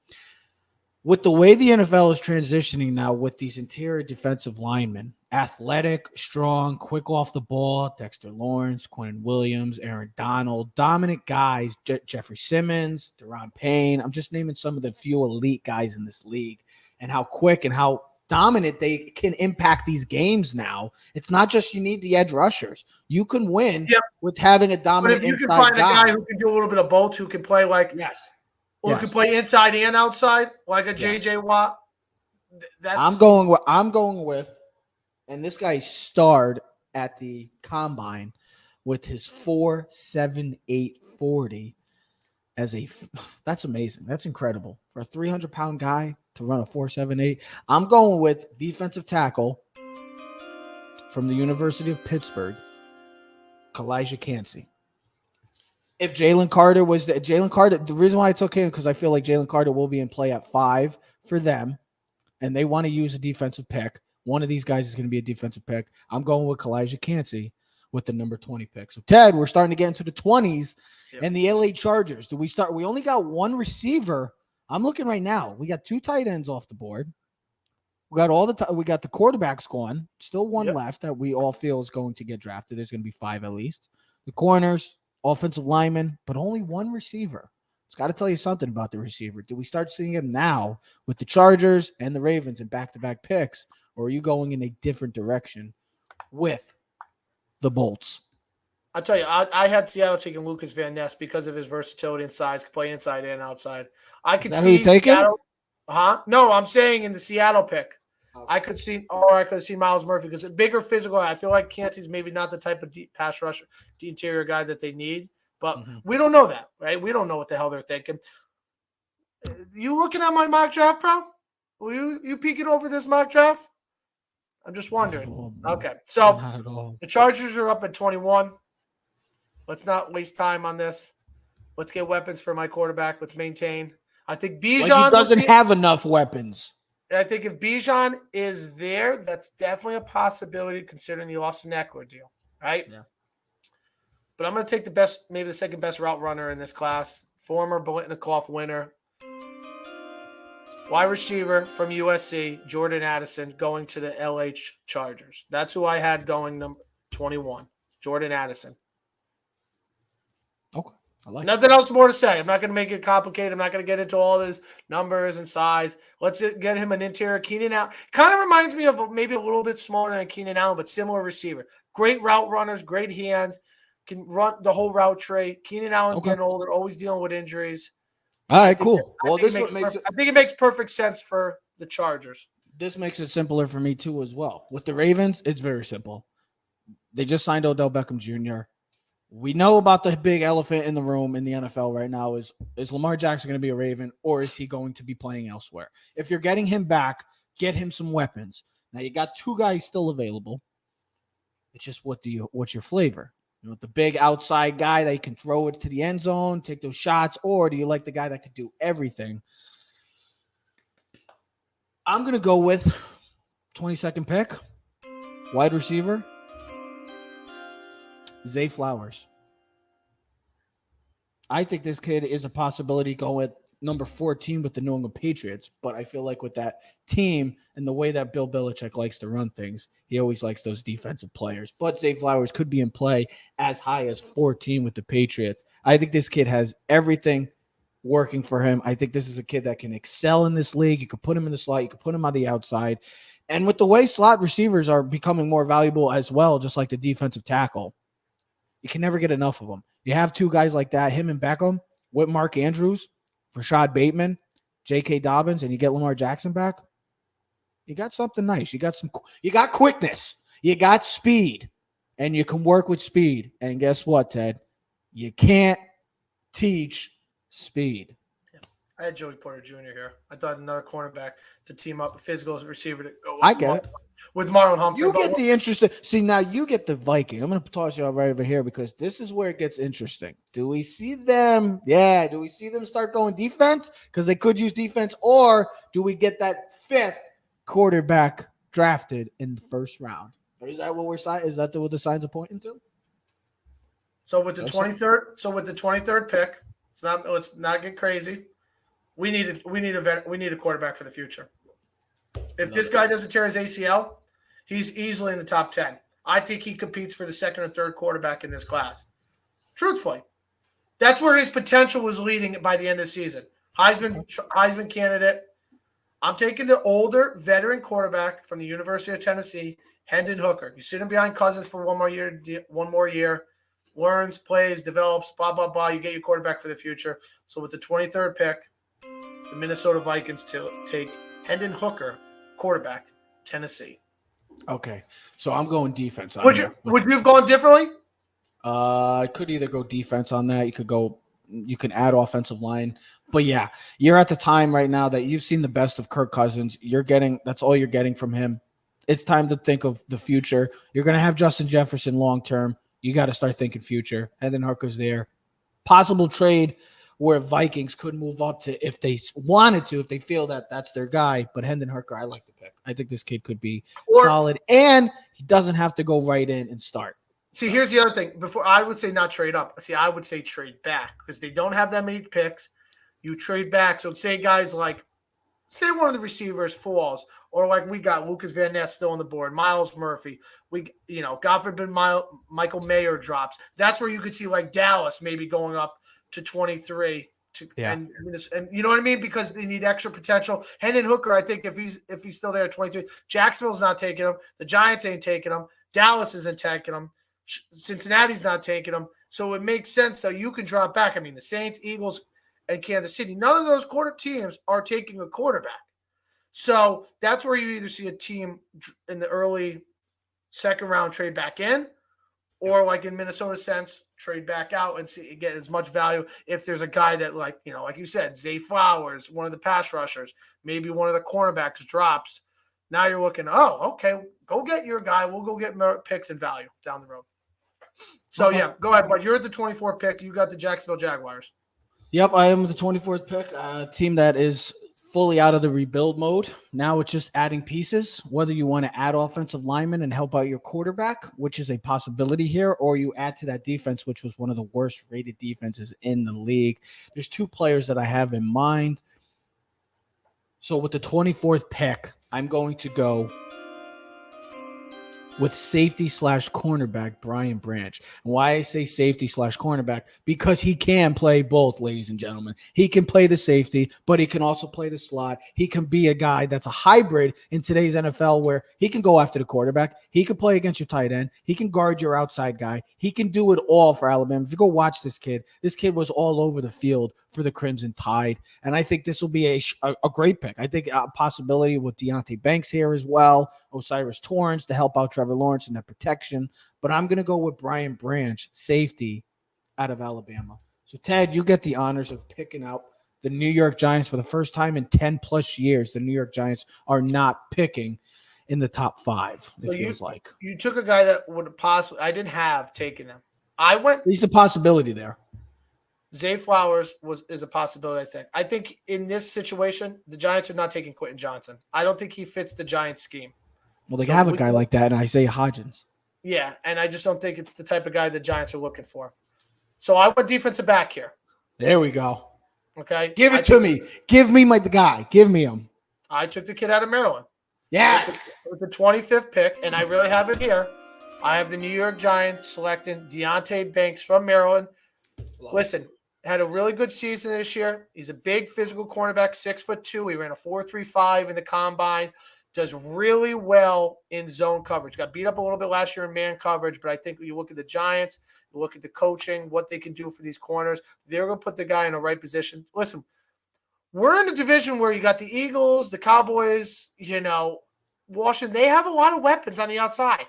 With the way the NFL is transitioning now with these interior defensive linemen, athletic, strong, quick off the ball, Dexter Lawrence, Quentin Williams, Aaron Donald, dominant guys, Jeffrey Simmons, Deron Payne. I'm just naming some of the few elite guys in this league, and how quick and how dominant they can impact these games now. It's not just you need the edge rushers. You can win with having a dominant inside guy. But if you can find a guy who can do a little bit of both, who can play like who can play inside and outside, like a J.J. Watt. I'm going with, and this guy starred at the combine with his 4.78 40 that's amazing. That's incredible for a 300-pound guy to run a 4.78. I'm going with defensive tackle from the University of Pittsburgh, Kalijah Cansey. If Jalen Carter the reason why I took him, because I feel like Jalen Carter will be in play at 5 for them, and they want to use a defensive pick. One of these guys is going to be a defensive pick. I'm going with Kalijah Cansey with the number 20 pick. So, Ted, we're starting to get into the 20s and the LA Chargers. We only got one receiver. I'm looking right now. We got 2 tight ends off the board. We got we got the quarterbacks gone. Still one left that we all feel is going to get drafted. There's going to be 5 at least. The corners, offensive linemen, but only one receiver. It's got to tell you something about the receiver. Do we start seeing him now with the Chargers and the Ravens in back-to-back picks, or are you going in a different direction with the Bolts? I'll tell you, I had Seattle taking Lucas Van Ness because of his versatility and size, can play inside and outside. I could see Seattle. No, I'm saying in the Seattle pick. Okay. I could see Miles Murphy because a bigger physical. I feel like Cansey's maybe not the type of deep pass rusher, the interior guy that they need. But we don't know that, right? We don't know what the hell they're thinking. You looking at my mock draft, bro? Were you peeking over this mock draft? I'm just wondering. Okay, so the Chargers are up at 21. Let's not waste time on this. Let's get weapons for my quarterback. Let's maintain. I think Bijan doesn't have enough weapons. I think if Bijan is there, that's definitely a possibility considering the Austin Eckler deal. right? Yeah. But I'm going to take maybe the second best route runner in this class, former Biletnikoff winner, wide receiver from USC, Jordan Addison, going to the LH Chargers. That's who I had going number 21, Jordan Addison. Okay. I like Nothing else more to say. I'm not going to make it complicated. I'm not going to get into all his numbers and size. Let's get him an interior. Keenan Allen kind of reminds me of maybe a little bit smaller than Keenan Allen, but similar receiver. Great route runners, great hands, can run the whole route tree. Keenan Allen's getting older, always dealing with injuries. All right, cool. Well, this I think it makes perfect sense for the Chargers. This makes it simpler for me too as well. With the Ravens, it's very simple. They just signed Odell Beckham Jr. We know about the big elephant in the room in the NFL right now is Lamar Jackson going to be a Raven or is he going to be playing elsewhere? If you're getting him back, get him some weapons. Now you got two guys still available. It's just what's your flavor? You know, the big outside guy that you can throw it to the end zone, take those shots, or do you like the guy that could do everything? I'm going to go with 22nd pick, wide receiver, Zay Flowers. I think this kid is a possibility going number 14 with the New England Patriots, but I feel like with that team and the way that Bill Belichick likes to run things, he always likes those defensive players. But Zay Flowers could be in play as high as 14 with the Patriots. I think this kid has everything working for him. I think this is a kid that can excel in this league. You could put him in the slot. You could put him on the outside. And with the way slot receivers are becoming more valuable as well, just like the defensive tackle, you can never get enough of them. You have two guys like that, him and Beckham, with Mark Andrews, Rashad Bateman, J.K. Dobbins, and you get Lamar Jackson back. You got something nice. You got quickness. You got speed, and you can work with speed. And guess what, Ted? You can't teach speed. I had Joey Porter Jr. here. I thought another cornerback to team up, a physical receiver to go. I get it. With Marlon Humphrey. You get the interesting. See, now you get the Viking. I'm going to toss you out right over here because this is where it gets interesting. Do we see them? Yeah. Do we see them start going defense? Because they could use defense. Or do we get that fifth quarterback drafted in the first round? Or is that what we're signing? Is that what the signs are pointing to? So with the 23rd pick, let's not get crazy. We need a quarterback for the future. If this guy doesn't tear his ACL, he's easily in the top 10. I think he competes for the second or third quarterback in this class. Truthfully, that's where his potential was leading by the end of the season. Heisman candidate. I'm taking the older veteran quarterback from the University of Tennessee, Hendon Hooker. You sit him behind Cousins for one more year, learns, plays, develops, blah, blah, blah. You get your quarterback for the future. So with the 23rd pick, the Minnesota Vikings take Hendon Hooker, quarterback, Tennessee. Okay, so I'm going defense. Would you have gone differently? I could either go defense on that. You can add offensive line. But yeah, you're at the time right now that you've seen the best of Kirk Cousins. That's all you're getting from him. It's time to think of the future. You're going to have Justin Jefferson long term. You got to start thinking future. And then Hooker's there. Possible trade where Vikings could move up to if they wanted to, if they feel that that's their guy. But Hendon Hooker, I like the pick. I think this kid could be solid. And he doesn't have to go right in and start. See, here's the other thing. Before I would say not trade up. See, I would say trade back because they don't have that many picks. You trade back. So say guys like, say one of the receivers falls, or like we got Lucas Van Ness still on the board, Miles Murphy. God forbid Michael Mayer drops. That's where you could see like Dallas maybe going up to 23. And you know what I mean? Because they need extra potential. Hendon Hooker, I think if he's still there at 23, Jacksonville's not taking him. The Giants ain't taking him. Dallas isn't taking him. Cincinnati's not taking him. So it makes sense that you can drop back. I mean, the Saints, Eagles, and Kansas City, none of those quarter teams are taking a quarterback. So that's where you either see a team in the early second round trade back in, or like in Minnesota sense, trade back out and get as much value if there's a guy that like you said, Zay Flowers, one of the pass rushers, maybe one of the cornerbacks drops. Now you're looking, okay, go get your guy. We'll go get more picks and value down the road. So, yeah, go ahead. But you're at the 24th pick. You got the Jacksonville Jaguars. Yep, I am the 24th pick. A team that is fully out of the rebuild mode. Now it's just adding pieces, whether you want to add offensive linemen and help out your quarterback, which is a possibility here, or you add to that defense, which was one of the worst rated defenses in the league. There's two players that I have in mind. So with the 24th pick, I'm going to go with safety / cornerback Brian Branch. And why I say safety / cornerback, because he can play both, ladies and gentlemen. He can play the safety, but he can also play the slot. He can be a guy that's a hybrid in today's NFL where he can go after the quarterback. He can play against your tight end. He can guard your outside guy. He can do it all for Alabama. If you go watch this kid was all over the field for the Crimson Tide. And I think this will be a great pick. I think a possibility with Deontay Banks here as well, Osiris Torrance to help out Trevor Lawrence in that protection. But I'm going to go with Brian Branch, safety out of Alabama. So, Ted, you get the honors of picking out the New York Giants for the first time in 10 plus years. The New York Giants are not picking in the top 5, it feels like. You took a guy that would possibly – I didn't have taken him. I went – There's a possibility there. Zay Flowers is a possibility, I think. I think in this situation, the Giants are not taking Quentin Johnson. I don't think he fits the Giants scheme. Well, they have a guy like that, and Isaiah Hodgins. Yeah, and I just don't think it's the type of guy the Giants are looking for. So I went defensive back here. There we go. Okay? Give it to me. Give me the guy. Give me him. I took the kid out of Maryland. Yes. With the 25th pick, and I really have it here. I have the New York Giants selecting Deontay Banks from Maryland. Listen, had a really good season this year. He's a big physical cornerback, 6'2". He ran a 4.35 in the combine. Does really well in zone coverage. Got beat up a little bit last year in man coverage, but I think when you look at the Giants, you look at the coaching, what they can do for these corners, they're going to put the guy in the right position. Listen, we're in a division where you got the Eagles, the Cowboys, Washington. They have a lot of weapons on the outside.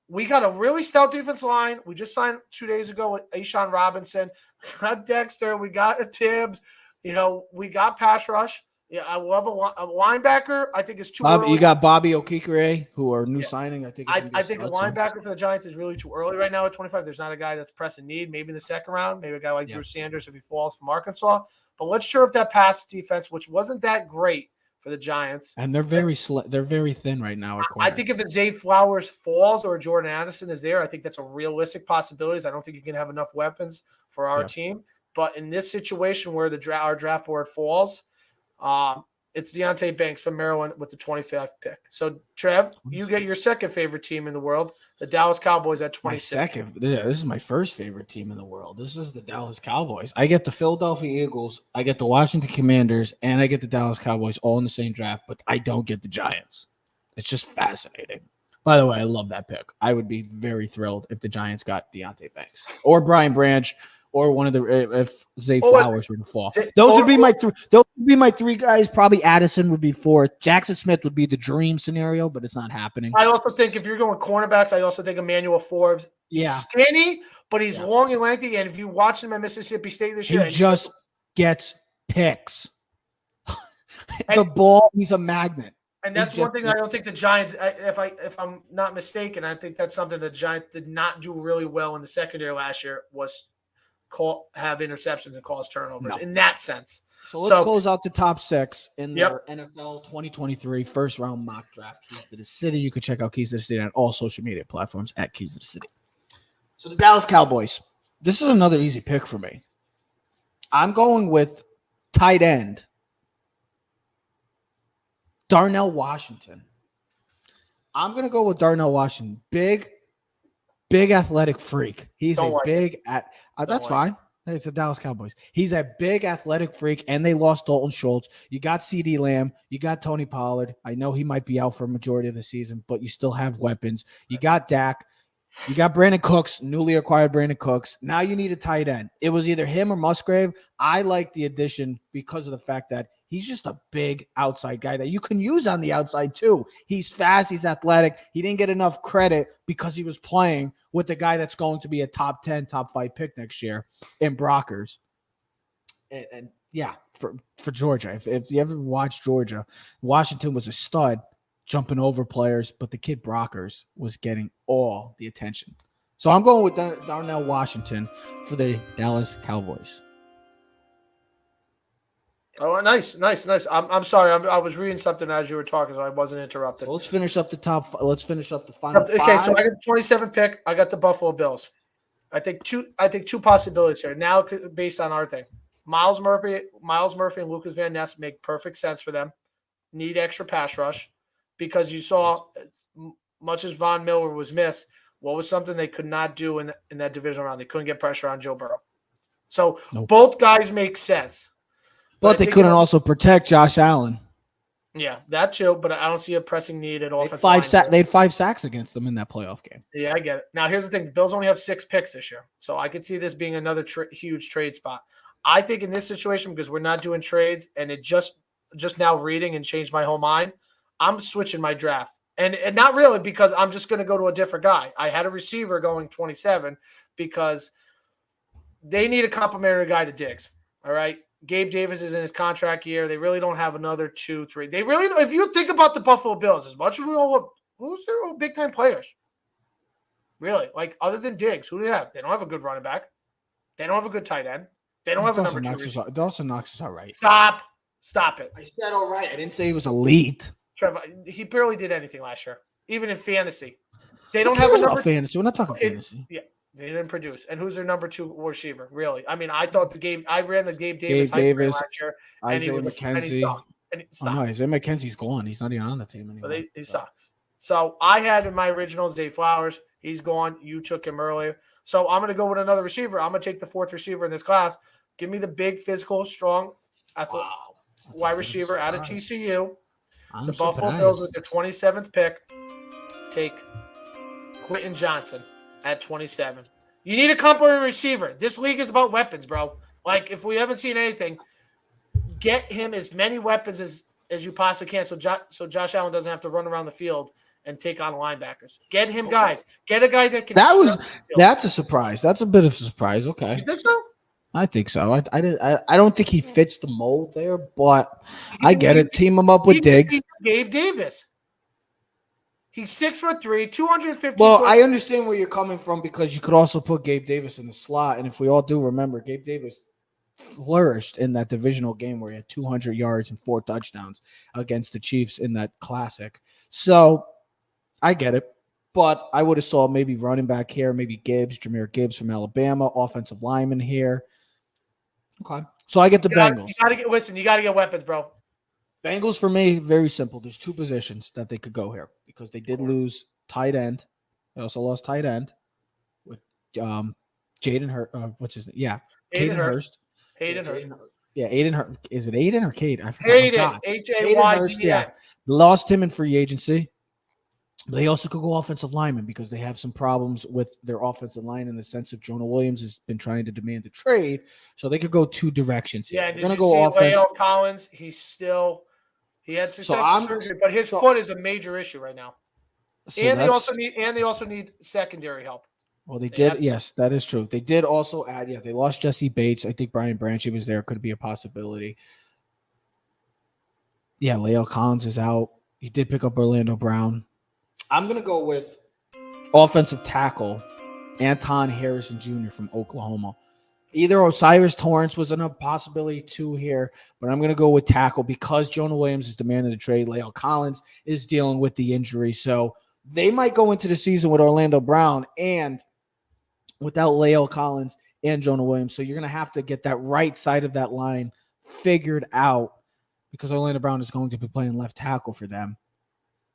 We got a really stout defensive line. We just signed 2 days ago with Ashawn Robinson. We got Dexter. We got Tibbs. We got pass rush. Yeah, I love a linebacker. I think it's too early. You got Bobby Okikere, who are new signing. I think a linebacker for the Giants is really too early right now at 25. There's not a guy that's pressing need. Maybe in the second round. Maybe a guy like Drew Sanders if he falls from Arkansas. But let's shore up that pass defense, which wasn't that great for the Giants. And they're very they're very thin right now. I think if Zay Flowers falls or Jordan Addison is there, I think that's a realistic possibility. I don't think you can have enough weapons for our team. But in this situation where our draft board falls, it's Deontay Banks from Maryland with the 25th pick. So, Trev, you get your second favorite team in the world, the Dallas Cowboys at 26. My second. Yeah, this is my first favorite team in the world. This is the Dallas Cowboys. I get the Philadelphia Eagles, I get the Washington Commanders, and I get the Dallas Cowboys all in the same draft, but I don't get the Giants. It's just fascinating. By the way, I love that pick. I would be very thrilled if the Giants got Deontay Banks or Brian Branch. Or one of if Zay Flowers were to fall. Those would be my three guys. Probably Addison would be fourth. Jackson Smith would be the dream scenario, but it's not happening. I also think if you're going cornerbacks, I also think Emmanuel Forbes. Yeah. Skinny, but he's long and lengthy. And if you watch him at Mississippi State this year, he just gets picks. The ball, he's a magnet. And that's one thing I don't think the Giants, if I'm not mistaken, I think that's something the Giants did not do really well in the secondary last year was have interceptions and cause turnovers in that sense. So let's close out the top 6 in their NFL 2023 first round mock draft. Keys to the City. You can check out Keys to the City on all social media platforms at Keys to the City. So the Dallas Cowboys. This is another easy pick for me. I'm going with tight end Darnell Washington. I'm going to go with Darnell Washington. Big athletic freak. He's that's fine. It's the Dallas Cowboys. He's a big athletic freak, and they lost Dalton Schultz. You got CeeDee Lamb. You got Tony Pollard. I know he might be out for a majority of the season, but you still have weapons. You got Dak. You got Brandon Cooks, newly acquired Brandon Cooks. Now you need a tight end. It was either him or Musgrave. I like the addition because of the fact that he's just a big outside guy that you can use on the outside too. He's fast. He's athletic. He didn't get enough credit because he was playing with the guy that's going to be a top 10, top 5 pick next year in Brockers. And for Georgia. If you ever watched Georgia, Washington was a stud jumping over players, but the kid Brockers was getting all the attention. So I'm going with Darnell Washington for the Dallas Cowboys. Oh, nice. I'm sorry. I was reading something as you were talking, so I wasn't interrupted. So let's finish up the top. Let's finish up the final Okay, so five. I got the 27th pick. I got the Buffalo Bills. I think two possibilities here. Now, based on our thing, Miles Murphy, and Lucas Van Ness make perfect sense for them. Need extra pass rush because you saw, much as Von Miller was missed, what was something they could not do in that divisional round? They couldn't get pressure on Joe Burrow. So both guys make sense. But they couldn't also protect Josh Allen. Yeah, that too. But I don't see a pressing need at offensive line. They had 5 sacks against them in that playoff game. Yeah, I get it. Now, here's the thing. The Bills only have 6 picks this year. So I could see this being another huge trade spot. I think in this situation, because we're not doing trades, and it just now reading and changed my whole mind, I'm switching my draft. And not really because I'm just going to go to a different guy. I had a receiver going 27 because they need a complimentary guy to Diggs. All right? Gabe Davis is in his contract year. They really don't have another 2, 3. They really don't. If you think about the Buffalo Bills, as much as we all love, who's their big-time players? Really? Like, other than Diggs, who do they have? They don't have a good running back. They don't have a good tight end. They don't have a number 2. Dawson Knox is all right. Stop it. I said all right. I didn't say he was elite. Trevor, he barely did anything last year, even in fantasy. They don't have a number fantasy. We're not talking fantasy. Yeah. They didn't produce. And who's their number 2 receiver? Really? I mean, I thought I ran the Gabe Davis last year. Isaiah McKenzie. No, Isaiah McKenzie's gone. He's not even on the team anymore. So he sucks. So I had in my original Zay Flowers. He's gone. You took him earlier. So I'm going to go with another receiver. I'm going to take the 4th receiver in this class. Give me the big, physical, strong wide receiver out of TCU. The Buffalo Bills with their 27th pick take Quentin Johnson at 27. You need a complimentary receiver. This league is about weapons, bro. Like, if we haven't seen anything, get him as many weapons as you possibly can so Josh Allen doesn't have to run around the field and take on linebackers. Get him guys. Get a guy that can. That's a surprise. That's a bit of a surprise. Okay. You think so? I think so. I don't think he fits the mold there, but I get it. Team him up with Diggs. Gabe Davis. He's 6'3", 250. Well, I understand where you're coming from because you could also put Gabe Davis in the slot, and if we all do remember, Gabe Davis flourished in that divisional game where he had 200 yards and 4 touchdowns against the Chiefs in that classic. So I get it, but I would have saw maybe running back here, maybe Jahmyr Gibbs from Alabama, offensive lineman here. Okay, so I get the Bengals. You got to get weapons, bro. Bengals for me, very simple. There's 2 positions that they could go here because they did lose tight end. They also lost tight end with Jaden Hurst. What's his name? Yeah, Hayden Hurst. Yeah, Aiden Hurst. Is it Aiden or Cade? I forgot. Hayden. Hayden. Yeah, lost him in free agency. They also could go offensive lineman because they have some problems with their offensive line in the sense of Jonah Williams has been trying to demand a trade. So they could go 2 directions here. Yeah, did you see Leo Collins? He had successful surgery, but his foot is a major issue right now. So they also need secondary help. Well, they did. Yes, that is true. They did also add. Yeah, they lost Jesse Bates. I think Brian Branchy was there. Could be a possibility. Yeah, Leo Collins is out. He did pick up Orlando Brown. I'm gonna go with offensive tackle Anton Harrison Jr. from Oklahoma. Either Osiris Torrance was a possibility too here, but I'm going to go with tackle because Jonah Williams is demanding the trade. Leo Collins is dealing with the injury. So they might go into the season with Orlando Brown and without Leo Collins and Jonah Williams. So you're going to have to get that right side of that line figured out because Orlando Brown is going to be playing left tackle for them.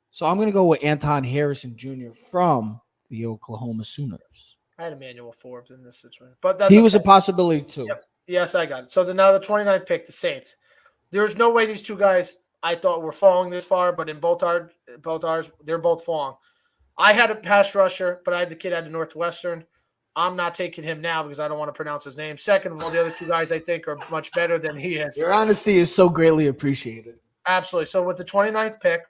So I'm going to go with Anton Harrison Jr. from the Oklahoma Sooners. I had Emmanuel Forbes in this situation, but he was a possibility too. Yep. Yes, I got it. So now the 29th pick, the Saints. There's no way these 2 guys I thought were falling this far, but in both ours, they're both falling. I had a pass rusher, but I had the kid out of Northwestern. I'm not taking him now because I don't want to pronounce his name. Second of all, the other 2 guys I think are much better than he is. Your honesty is so greatly appreciated. Absolutely. So with the 29th pick,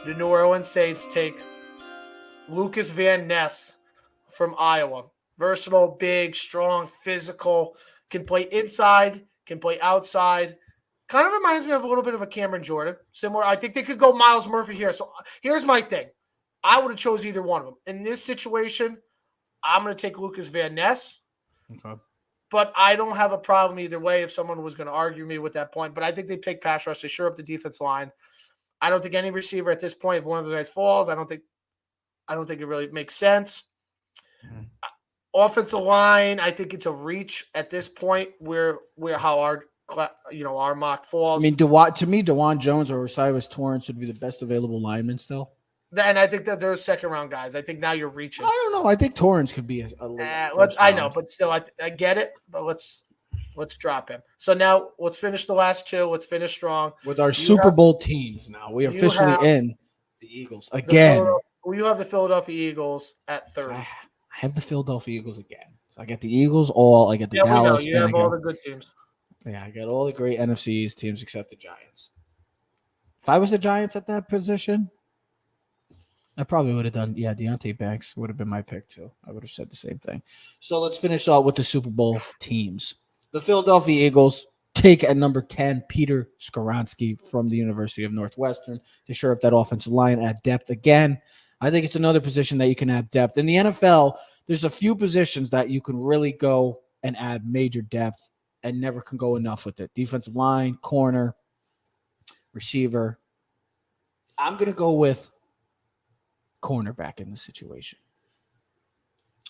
the New Orleans Saints take Lucas Van Ness from Iowa. Versatile, big, strong, physical, can play inside, can play outside. Kind of reminds me of a little bit of a Cameron Jordan. Similar. I think they could go Miles Murphy here. So here's my thing. I would have chose either one of them. In this situation, I'm going to take Lucas Van Ness. Okay. But I don't have a problem either way if someone was going to argue me with that point. But I think they pick pass rush. They shore up the defense line. I don't think any receiver at this point, if one of those guys falls, I don't think it really makes sense. Offensive line, I think it's a reach at this point where how our mock falls. I mean, DeJuan Jones or Cyrus Torrance would be the best available lineman still. And I think that they're second round guys. I think now you're reaching. I don't know. I think Torrance could be a late first I round. know, but still, I get it. But let's drop him. So now let's finish the last two. Let's finish strong with our Super Bowl teams. Now we are officially in the Eagles again. You have the Philadelphia Eagles at 30. I have the Philadelphia Eagles again. So I got the Eagles all. I got the Dallas. We know. You have all the good teams. Yeah, I got all the great NFC East teams except the Giants. If I was the Giants at that position, I probably would have done, Deontay Banks would have been my pick too. I would have said the same thing. So let's finish out with the Super Bowl teams. The Philadelphia Eagles take at number 10 Peter Skoronski from the University of Northwestern to shore up that offensive line at depth again. I think it's another position that you can add depth. In the NFL, there's a few positions that you can really go and add major depth and never can go enough with it. Defensive line, corner, receiver. I'm going to go with cornerback in this situation.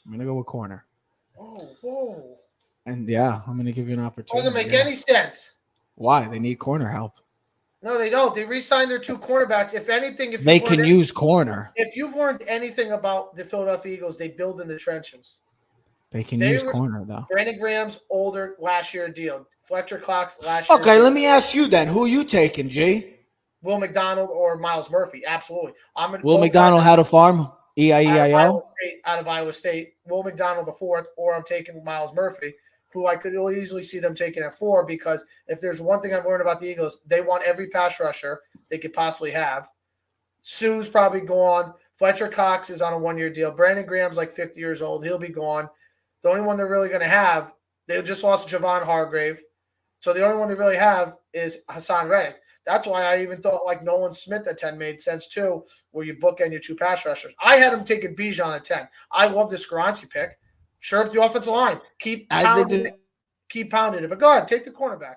I'm going to go with corner. Whoa. And I'm going to give you an opportunity. Doesn't make any sense. Why? They need corner help. No, they don't. They re-signed their two cornerbacks. If anything, they can use corner. If you've learned anything about the Philadelphia Eagles, they build in the trenches. They can use corner, though. Brandon Graham's older last year deal. Fletcher Cox last year. Okay, let me ask you then. Who are you taking, G? Will McDonald or Miles Murphy? Absolutely. Will McDonald had a farm? EIEIO? Out of Iowa State. Will McDonald the fourth, or I'm taking Miles Murphy, who I could easily see them taking at 4, because if there's one thing I've learned about the Eagles, they want every pass rusher they could possibly have. Sue's probably gone. Fletcher Cox is on a 1-year deal. Brandon Graham's like 50 years old. He'll be gone. The only one they're really going to have, they just lost Javon Hargrave. So the only one they really have is Hassan Reddick. That's why I even thought like Nolan Smith at 10 made sense too, where you bookend your two pass rushers. I had him taking Bijan at 10. I love this Skoronski pick. Shore up the offensive line. Keep pounding it. But go ahead, take the cornerback.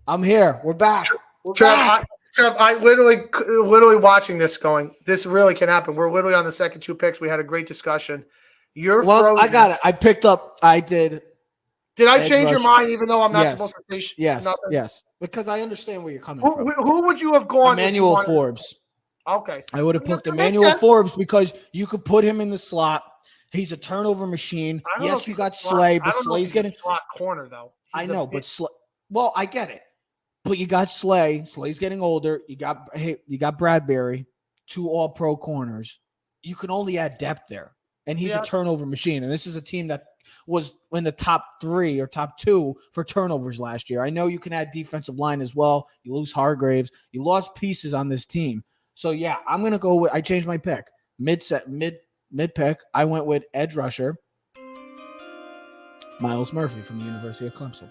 I'm here. We're back. Trev, I literally watching this going, this really can happen. We're literally on the second two picks. We had a great discussion. I got it. I did. Did I change your mind even though I'm not supposed to say nothing? Yes. Because I understand where you're coming from. Who would you have gone? Emmanuel Forbes. Okay. I would have picked Emmanuel Forbes because you could put him in the slot. He's a turnover machine. Yes, you got Slay, but Slay's getting slot corner though. I know, but well, I get it. But you got Slay. Slay's getting older. You got Bradbury, 2 all-pro corners. You can only add depth there. And he's a turnover machine. And this is a team that was in the top 3 or top 2 for turnovers last year. I know you can add defensive line as well. You lose Hargraves. You lost pieces on this team. So, I'm going to go with – I changed my pick. Mid-pick, I went with edge rusher, Miles Murphy from the University of Clemson.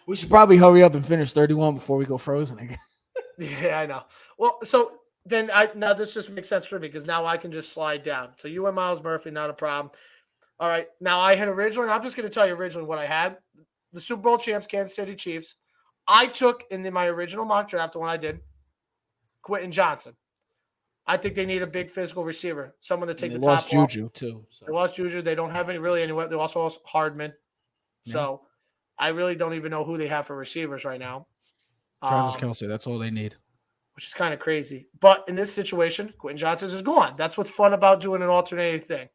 We should probably hurry up and finish 31 before we go frozen again. Yeah, I know. Well, so then now this just makes sense for me because now I can just slide down. So you and Miles Murphy, not a problem. All right. Now I had originally, I'm just going to tell you originally what I had. The Super Bowl champs, Kansas City Chiefs. I took in my original mock draft, the one I did, Quentin Johnson. I think they need a big physical receiver, someone to take the top off. They lost Juju too. They lost Juju. They don't have any anywhere. They also lost Hardman. So I really don't even know who they have for receivers right now. Travis Kelce, that's all they need. Which is kind of crazy. But in this situation, Quentin Johnson is gone. That's what's fun about doing an alternating thing.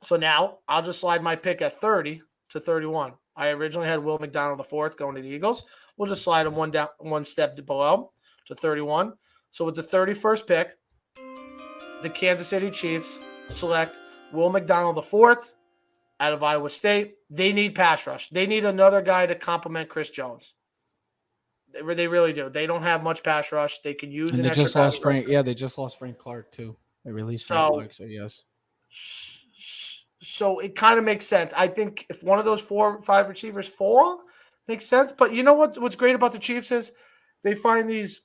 So now I'll just slide my pick at 30 to 31. I originally had Will McDonald IV going to the Eagles. We'll just slide him one step below to 31. So with the 31st pick, the Kansas City Chiefs select Will McDonald IV out of Iowa State. They need pass rush. They need another guy to complement Chris Jones. They really do. They don't have much pass rush. They can use. And they just lost Frank. Yeah, they just lost Frank Clark too. They released Frank Clark. So yes. So it kind of makes sense. I think if one of those 4 or 5 receivers fall, makes sense. But you know what's great about the Chiefs is they find these.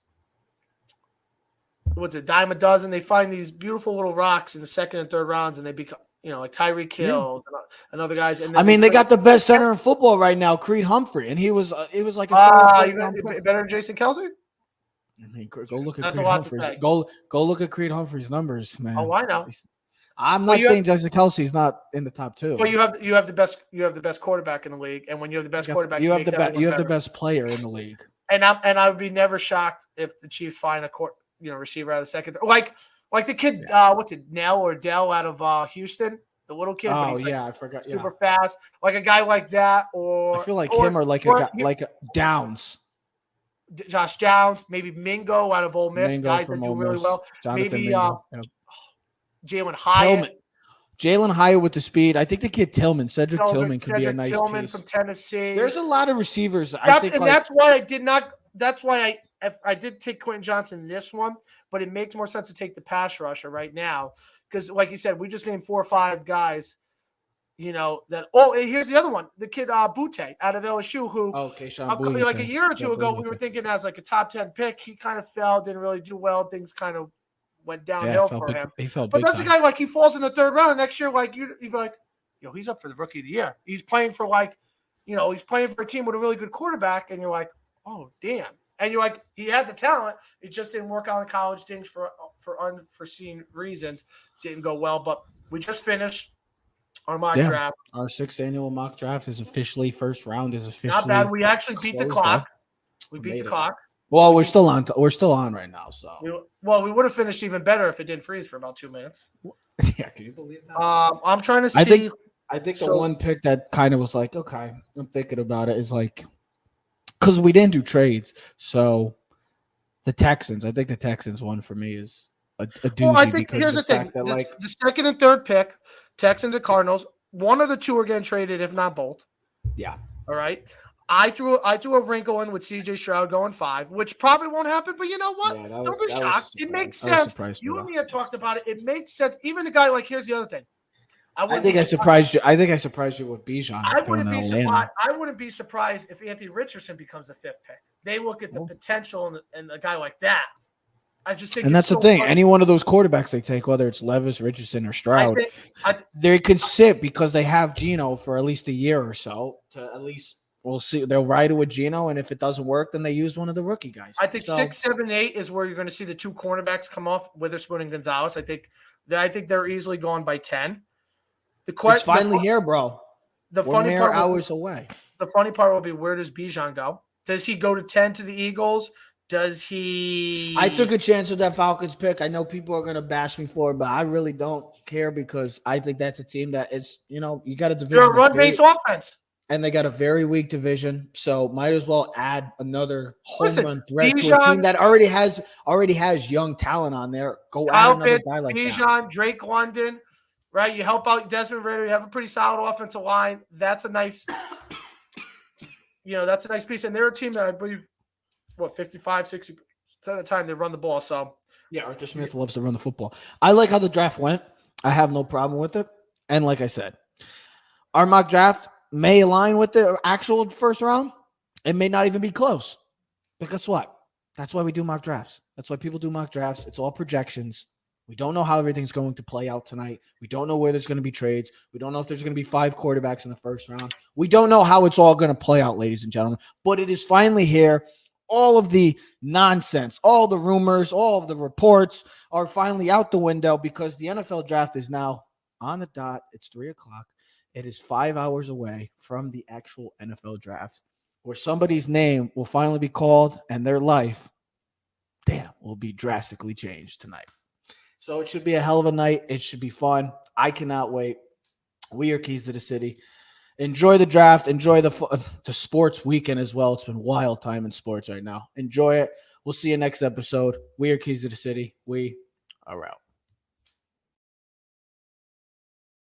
What's it? Dime a dozen. They find these beautiful little rocks in the second and third rounds, and they become like Tyreek Hill and other guys. And I mean, they got the best center in football right now, Creed Humphrey, and it was like a better than Jason Kelsey. I mean, go look at That's Creed a lot to Humphrey's. say. Go look at Creed Humphrey's numbers, man. Oh, I know. I'm not saying Jason Kelsey's not in the top 2. Well, you have the best quarterback in the league, and when you have the best quarterback, you have the best player in the league. And I would be never shocked if the Chiefs find a receiver out of the second, like the kid, what's it, Nell or Dell out of Houston, the little kid. Oh yeah, I forgot. Super fast, like a guy like that, or I feel like him or like a Downs. Josh Downs, maybe Mingo out of Ole Miss, guys that do really well. Jonathan maybe Jalen Hyatt. Hyatt. Jalen Hyatt with the speed. I think the kid Tillman, Cedric Tillman could be a nice Tillman piece. From Tennessee. There's a lot of receivers. That's why I did not. That's why I did take Quentin Johnson in this one, but it makes more sense to take the pass rusher right now because, like you said, we just named 4 or 5 guys. That. Oh, and here's the other one, the kid Butte out of LSU, who like a year or two ago we were thinking as like a top 10 pick. He kind of fell, didn't really do well. Things kind of went downhill for him. He fell but that's a guy like he falls in the 3rd round next year. Like you'd be like, he's up for the rookie of the year. He's playing for he's playing for a team with a really good quarterback, and you're like, oh damn. And you're like, he had the talent. It just didn't work out in college. Things for unforeseen reasons didn't go well. But we just finished our mock draft. Our 6th annual mock draft is officially first round. Is officially not bad. We actually beat the clock. We beat the clock. Well, we're still on. We're still on right now. So we would have finished even better if it didn't freeze for about 2 minutes. Yeah, can you believe that? I'm trying to see. I think the one pick that kind of was like, okay, I'm thinking about it is like, because we didn't do trades, so the Texans. I think the Texans one for me is a doozy. Well, I think here's the thing: the 2nd and 3rd pick, Texans and Cardinals. One of the 2 are getting traded, if not both. Yeah. All right. I threw a wrinkle in with C.J. Stroud going 5, which probably won't happen. But you know what? Yeah, don't be shocked. It makes sense. You and me had talked about it. It makes sense. Even a guy like here's the other thing. I think I surprised you. I think I surprised you with Bijan. I wouldn't be surprised if Anthony Richardson becomes a 5th pick. They look at the potential in a guy like that. I just think, and that's the thing. Funny. Any one of those quarterbacks they take, whether it's Levis, Richardson, or Stroud, they could sit because they have Geno for at least a year or so. To at least we'll see. They'll ride it with Geno, and if it doesn't work, then they use one of the rookie guys. I think 6, 7, 8 is where you're going to see the 2 cornerbacks come off, Witherspoon and Gonzalez. I think they're easily going by 10. It's finally here, bro. The funny part hours away. The funny part will be, where does Bijan go? Does he go to 10 to the Eagles? Does he? I took a chance with that Falcons pick. I know people are going to bash me for it, but I really don't care because I think that's a team that is, you got a division. They're a run-based offense. And they got a very weak division, so might as well add another home run threat to a team that already has young talent on there. Go add another guy like Bijan, Drake London, right? You help out Desmond Ridder. You have a pretty solid offensive line. That's a nice, that's a nice piece. And they're a team that I believe, 55, 60% of the time they run the ball. So yeah, Arthur Smith loves to run the football. I like how the draft went. I have no problem with it. And like I said, our mock draft may align with the actual first round. It may not even be close. But guess what? That's why we do mock drafts. That's why people do mock drafts. It's all projections. We don't know how everything's going to play out tonight. We don't know where there's going to be trades. We don't know if there's going to be 5 quarterbacks in the first round. We don't know how it's all going to play out, ladies and gentlemen. But it is finally here. All of the nonsense, all the rumors, all of the reports are finally out the window because the NFL draft is now on the dot. It's 3:00. It is 5 hours away from the actual NFL draft where somebody's name will finally be called and their life, will be drastically changed tonight. So it should be a hell of a night. It should be fun. I cannot wait. We are Keys to the City. Enjoy the draft. Enjoy the sports weekend as well. It's been wild time in sports right now. Enjoy it. We'll see you next episode. We are Keys to the City. We are out.